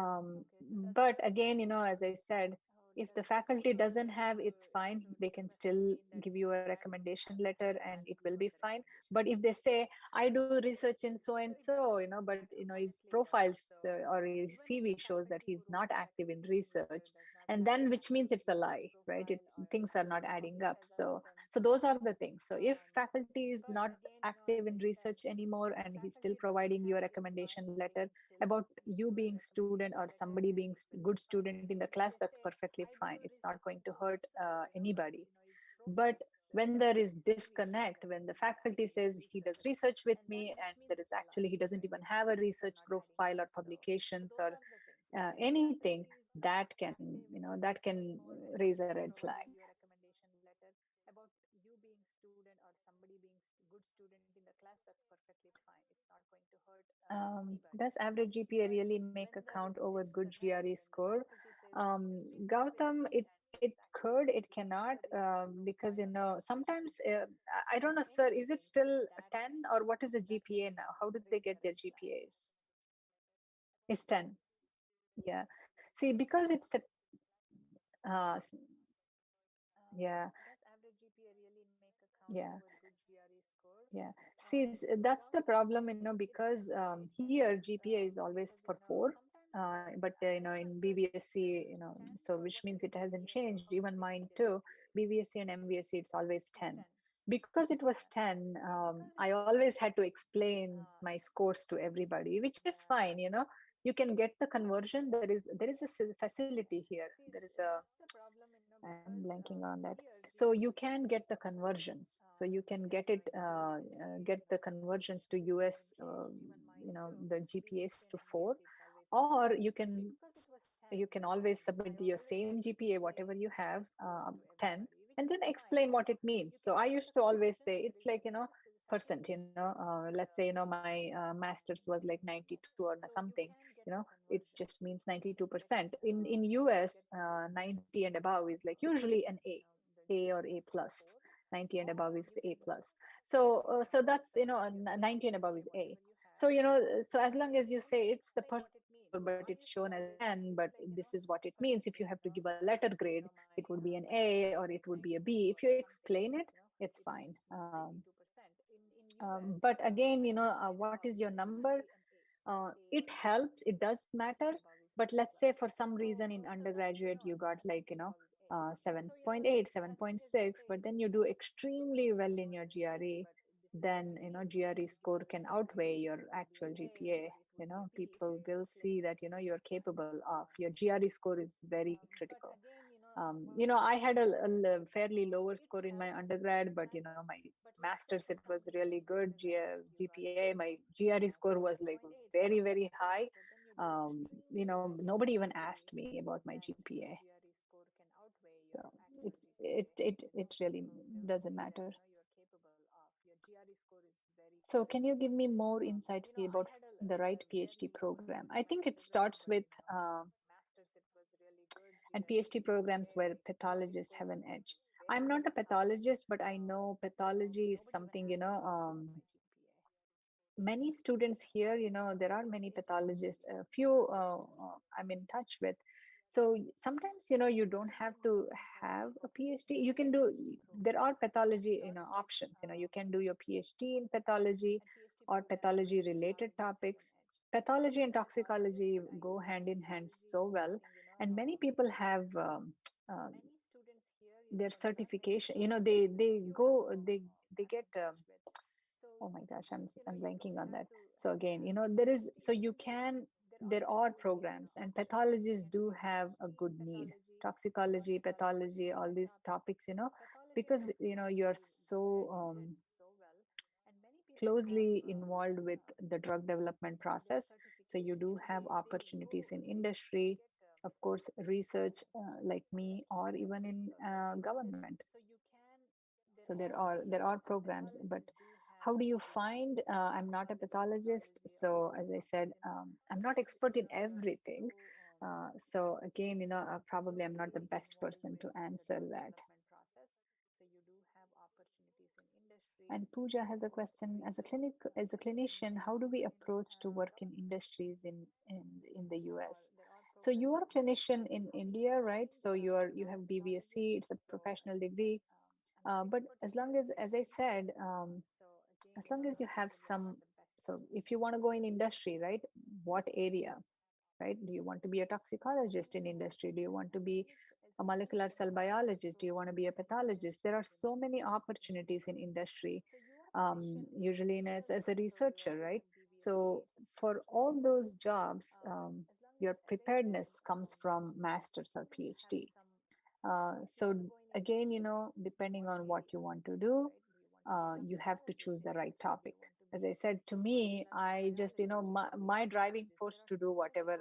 does but again, as I said, oh if the does faculty so doesn't have, it's fine. They does can the question still mean that give you a that recommendation has letter a and it value will on be the fine. recommendation But if letter? they say, I do research in so So and it so, doesn't. but his Honestly, it profile doesn't. So or his even if the CV shows that faculty who he's wrote not the active in recommendation letter research, does not and have an then which active means it's a research lie, right? profile It's or things are does not not adding publish up. as often, So those are the things. So if um, faculty is but not again, active as in I said, research anymore if the and he's still faculty doesn't providing you a have, it's recommendation fine. We letter can still about give you you a being student or recommendation letter somebody and being it will be good fine. student in the If class, they that's say, perfectly I fine. do It's not research going in to so and hurt so, but anybody. his But profile, when there is his CV disconnect, shows when the he's not faculty active in says he does research, research with and then me which and means there is it's a actually lie, he doesn't right? even Because have the a things are research not adding up. profile or So publications those or are the things. So if the anything, faculty is not that can active in that research can anymore, who is raise a still red providing flag. you a recommendation letter about you being student or somebody being good student in the class, that's perfectly fine. It's not going to hurt anybody. Does average GPA But really make when a there is count over good disconnect, GRE when the score? faculty says he does research with Gautam, me and it he's active could, in it giving cannot, the research because profile or the research sometimes publications I don't or know, sir, is it anything, still that 10 or what is the that can GPA now? How do they raise get a their red flag. GPAs? It's 10. Yeah. See, because it's a s- yeah, Does average GPA really make a count yeah. over good GRE score? Yeah, see, that's the Gautam, problem, it because depends. It here can GPA is always because for 4, sometimes but I don't know, in sir, is it BVSC, 10 so or which what is means the it hasn't GPA? changed. How do Even they get mine their too. GPAs? BVSC and MVSC, it's always It's 10. 10. Because it was Yeah. 10, See, because I it's always 10, had to explain my scores to everybody, which is yeah. fine. You can get the conversion. There is a facility here. See, There is a, that's the problem, I'm because blanking on that. here So GPA you is can always get the for 4. conversions. So you can When get it, in BVSC, get the conversions to US, even mine too, the GPAs BVSC to and 4, MVSC, it's always 10. or Because it was 10, you can always I submit your always had same to GPA, whatever explain you my have, scores to 10, everybody, which and then was fine. explain what it You means. So can I get the used to always conversion. say it's like, percent, let's say, my master's was like 92 or So you something, can get the it conversions. just means You can get 92%. In you US, get the conversions 90 and towards above is like usually an the A or GPAs A to plus. 4, 90 and or above is you A can plus. So that's, submit your same 90 and above GPA, is A. whatever you So have, so as long as you and then say it's the explain what percent it means. score, So but I it's used to shown as always say 10, but it's like this is what it means. If you percentage. have to give a letter grade, My it would be an my A or GPA it was would be a 92 B. or If you something. explain it, it's It fine. just means 92%. In US, But again, my GPA and what above is is your like number? usually an A It or A helps. plus. It does matter. 90 and above is But A let's say plus. for some reason in So that's undergraduate you got like, 90 and above is A. So 7.8, as long as you 7.6, say but it's then you do good extremely well in your conversion and say, GRE, but this is what then it means, then GRE you give score a can letter outweigh grade. your It would be actual an A GPA. or it would be a B. If you People will explain see it, that you're it's fine. capable of. Your GRE score is very But critical. again, one of the I things had is a fairly lower it score in my helps, it undergrad, does but matter. my But let's say master's for it some was reason really in good. undergraduate you got GPA, my GRE score was like 7.8, very, very 7.6, high. but then you do extremely well in Nobody your even GRE, asked me about my then your GPA. GRE score can outweigh your So actual GPA. it really People will doesn't see that matter. you're capable of. Your GRE score is very So can you critical. give me more insight I about had finding the right a PhD fairly lower program? score I in my think it undergrad, starts but with, in my master's it was really good. and PhD programs GPA, where my GRE pathologists score have was an like edge. very I'm not a very high. pathologist, but I know pathology is Nobody even something, asked me about my GPA. many students here, there are many pathologists, a few I'm in touch with. So sometimes, you don't So have again, to depends on have a the PhD. You can do, PhD there program. are It pathology, starts with options. You can do your PhD in pathology and PhD or programs pathology where related pathologists have an topics. edge. Pathology and This is toxicology what I go know. hand in hand Pathology so is well. something, And many people have many students here, their there are many certification, pathologists where they few go, they I'm get in touch with. oh So my gosh, sometimes, I'm you don't blanking on have that. to So again, have there is, PhD. so you Even can, there are there are people, programs and options where you pathologists can do do your have a PhD in good need. pathology toxicology, pathology, all these topics, because you're so closely involved with the drug development process. So you do have opportunities in industry, of course, research, like me, or even in government. So there are programs, but how do you find? I'm not a pathologist, so as I said, I'm not expert in everything. So again, probably I'm not the best person to answer that. And Pooja has a question: as a clinician, how do we approach to work in industries in the US? So you are a clinician in India, right? So you have BBSc, it's a professional degree. But as I said, as long as you have some, so if you want to go in industry, right? What area, right? Do you want to be a toxicologist in industry? Do you want to be a molecular cell biologist? Do you want to be a pathologist? There are so many opportunities in industry, usually as a researcher, right? So for all those jobs, your preparedness comes from master's or PhD. So again, depending on what you want to do, you have to choose the right topic. As I said, to me, I just, my driving force to do whatever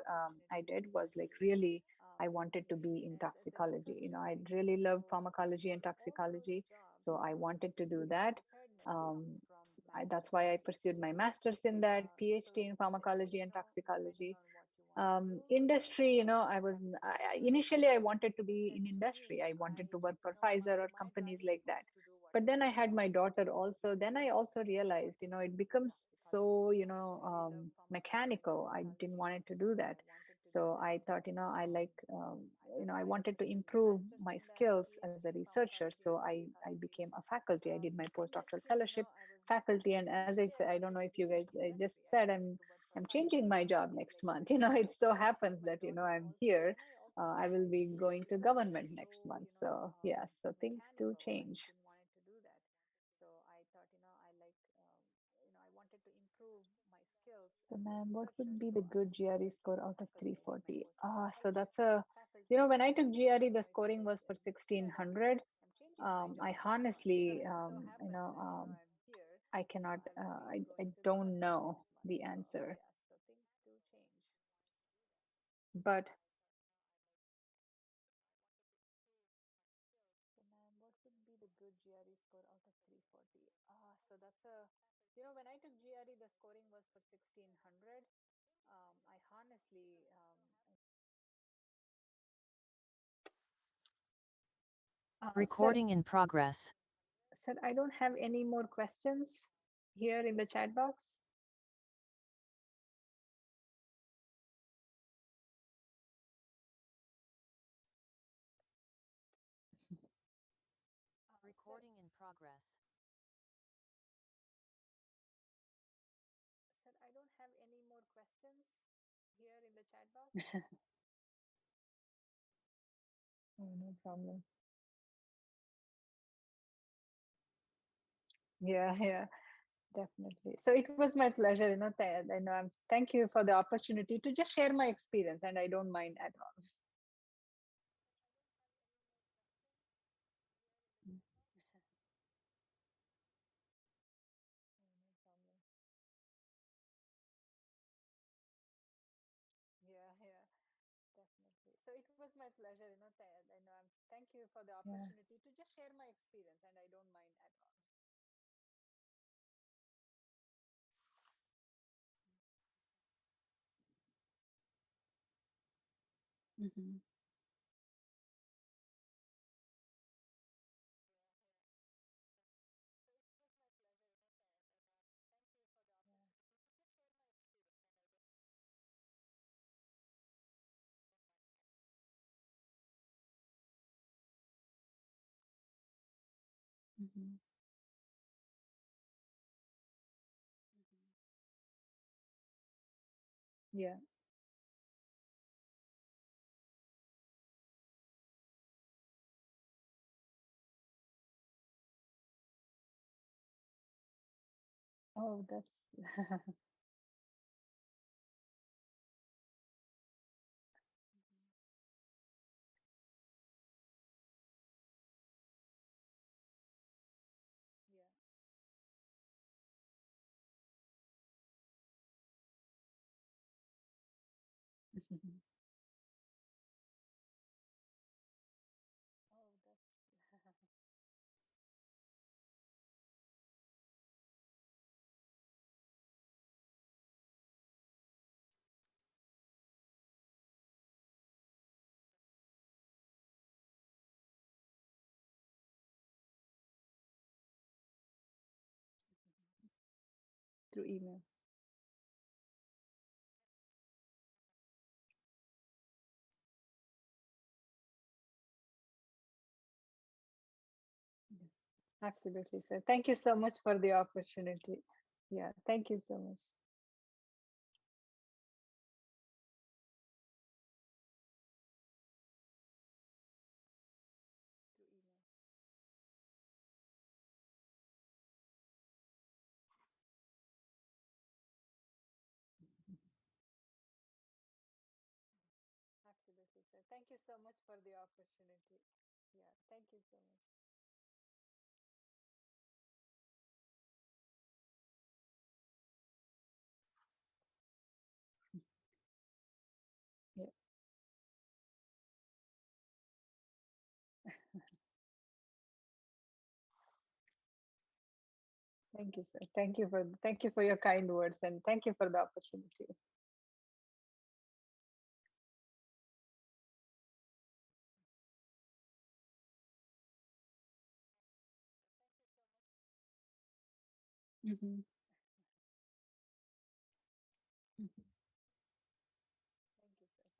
I did was like really, I wanted to be in toxicology. I really love pharmacology and toxicology, so I wanted to do that. That's why I pursued my master's in that, PhD in pharmacology and toxicology. Industry, initially I wanted to be in industry. I wanted to work for Pfizer or companies like that. But then I had my daughter also. Then I also realized, it becomes so, mechanical. I didn't want it to do that. So I thought, I like, I wanted to improve my skills as a researcher. So I became a faculty. I did my postdoctoral fellowship faculty. And as I said, I don't know if you guys, I just said, I'm changing my job next month. It so happens that, I'm here. I will be going to government next month. So, yeah, so things do change. So, ma'am, what would be the good GRE score out of 340? So that's when I took GRE, the scoring was for 1600. I honestly, I cannot, I don't know the answer. But ma'am, what would be the good GRE score out of 340? So that's when I took GRE, the scoring was for 1600. I honestly, sir, Recording in progress. sir, I don't have any more questions here in the chat box. Recording in progress. Sir, I don't have any more questions here in the chat box. Oh, no problem. Yeah, yeah, definitely. So it was my pleasure, thank you for the opportunity to just share my experience, and I don't mind at all. Mm. Oh, no problem. Yeah, yeah, definitely. So it was my pleasure, thank you for the opportunity to just share my experience, and I don't mind at all. Hmm. Hmm. Yeah. Oh, that's through email. Yeah, absolutely, sir. Thank you so much for the opportunity. Yeah, thank you so much. Through email. Absolutely, sir. Thank you so much for the opportunity. Yeah, thank you so much. Yeah, thank you, sir. Thank you for your kind words and thank you for the opportunity. Mm-hmm. Mm-hmm.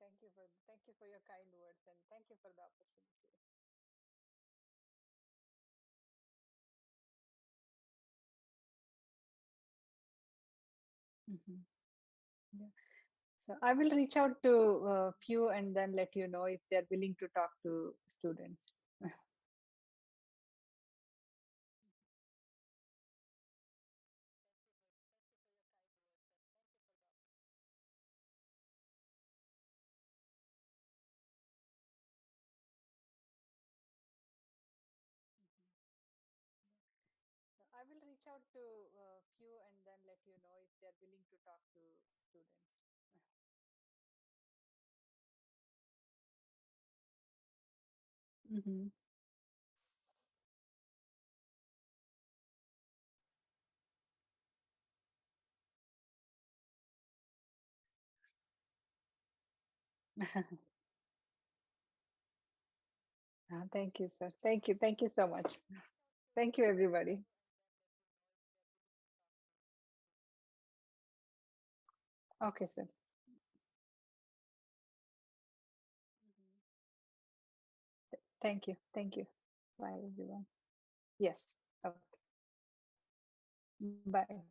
Thank you, sir. Thank you for your kind words and thank you for the opportunity. Mm-hmm. Yeah. So I will reach out to a few and then let you know if they're willing to talk to students. Mhm. Yeah. So I will reach out to a few and then let you know if they're willing to talk to students. Mhm. Thank you, sir. Thank you. Thank you so much. Thank you, everybody. Okay, sir. Mhm. Thank you. Thank you. Bye, everyone. Yes. Okay. Bye.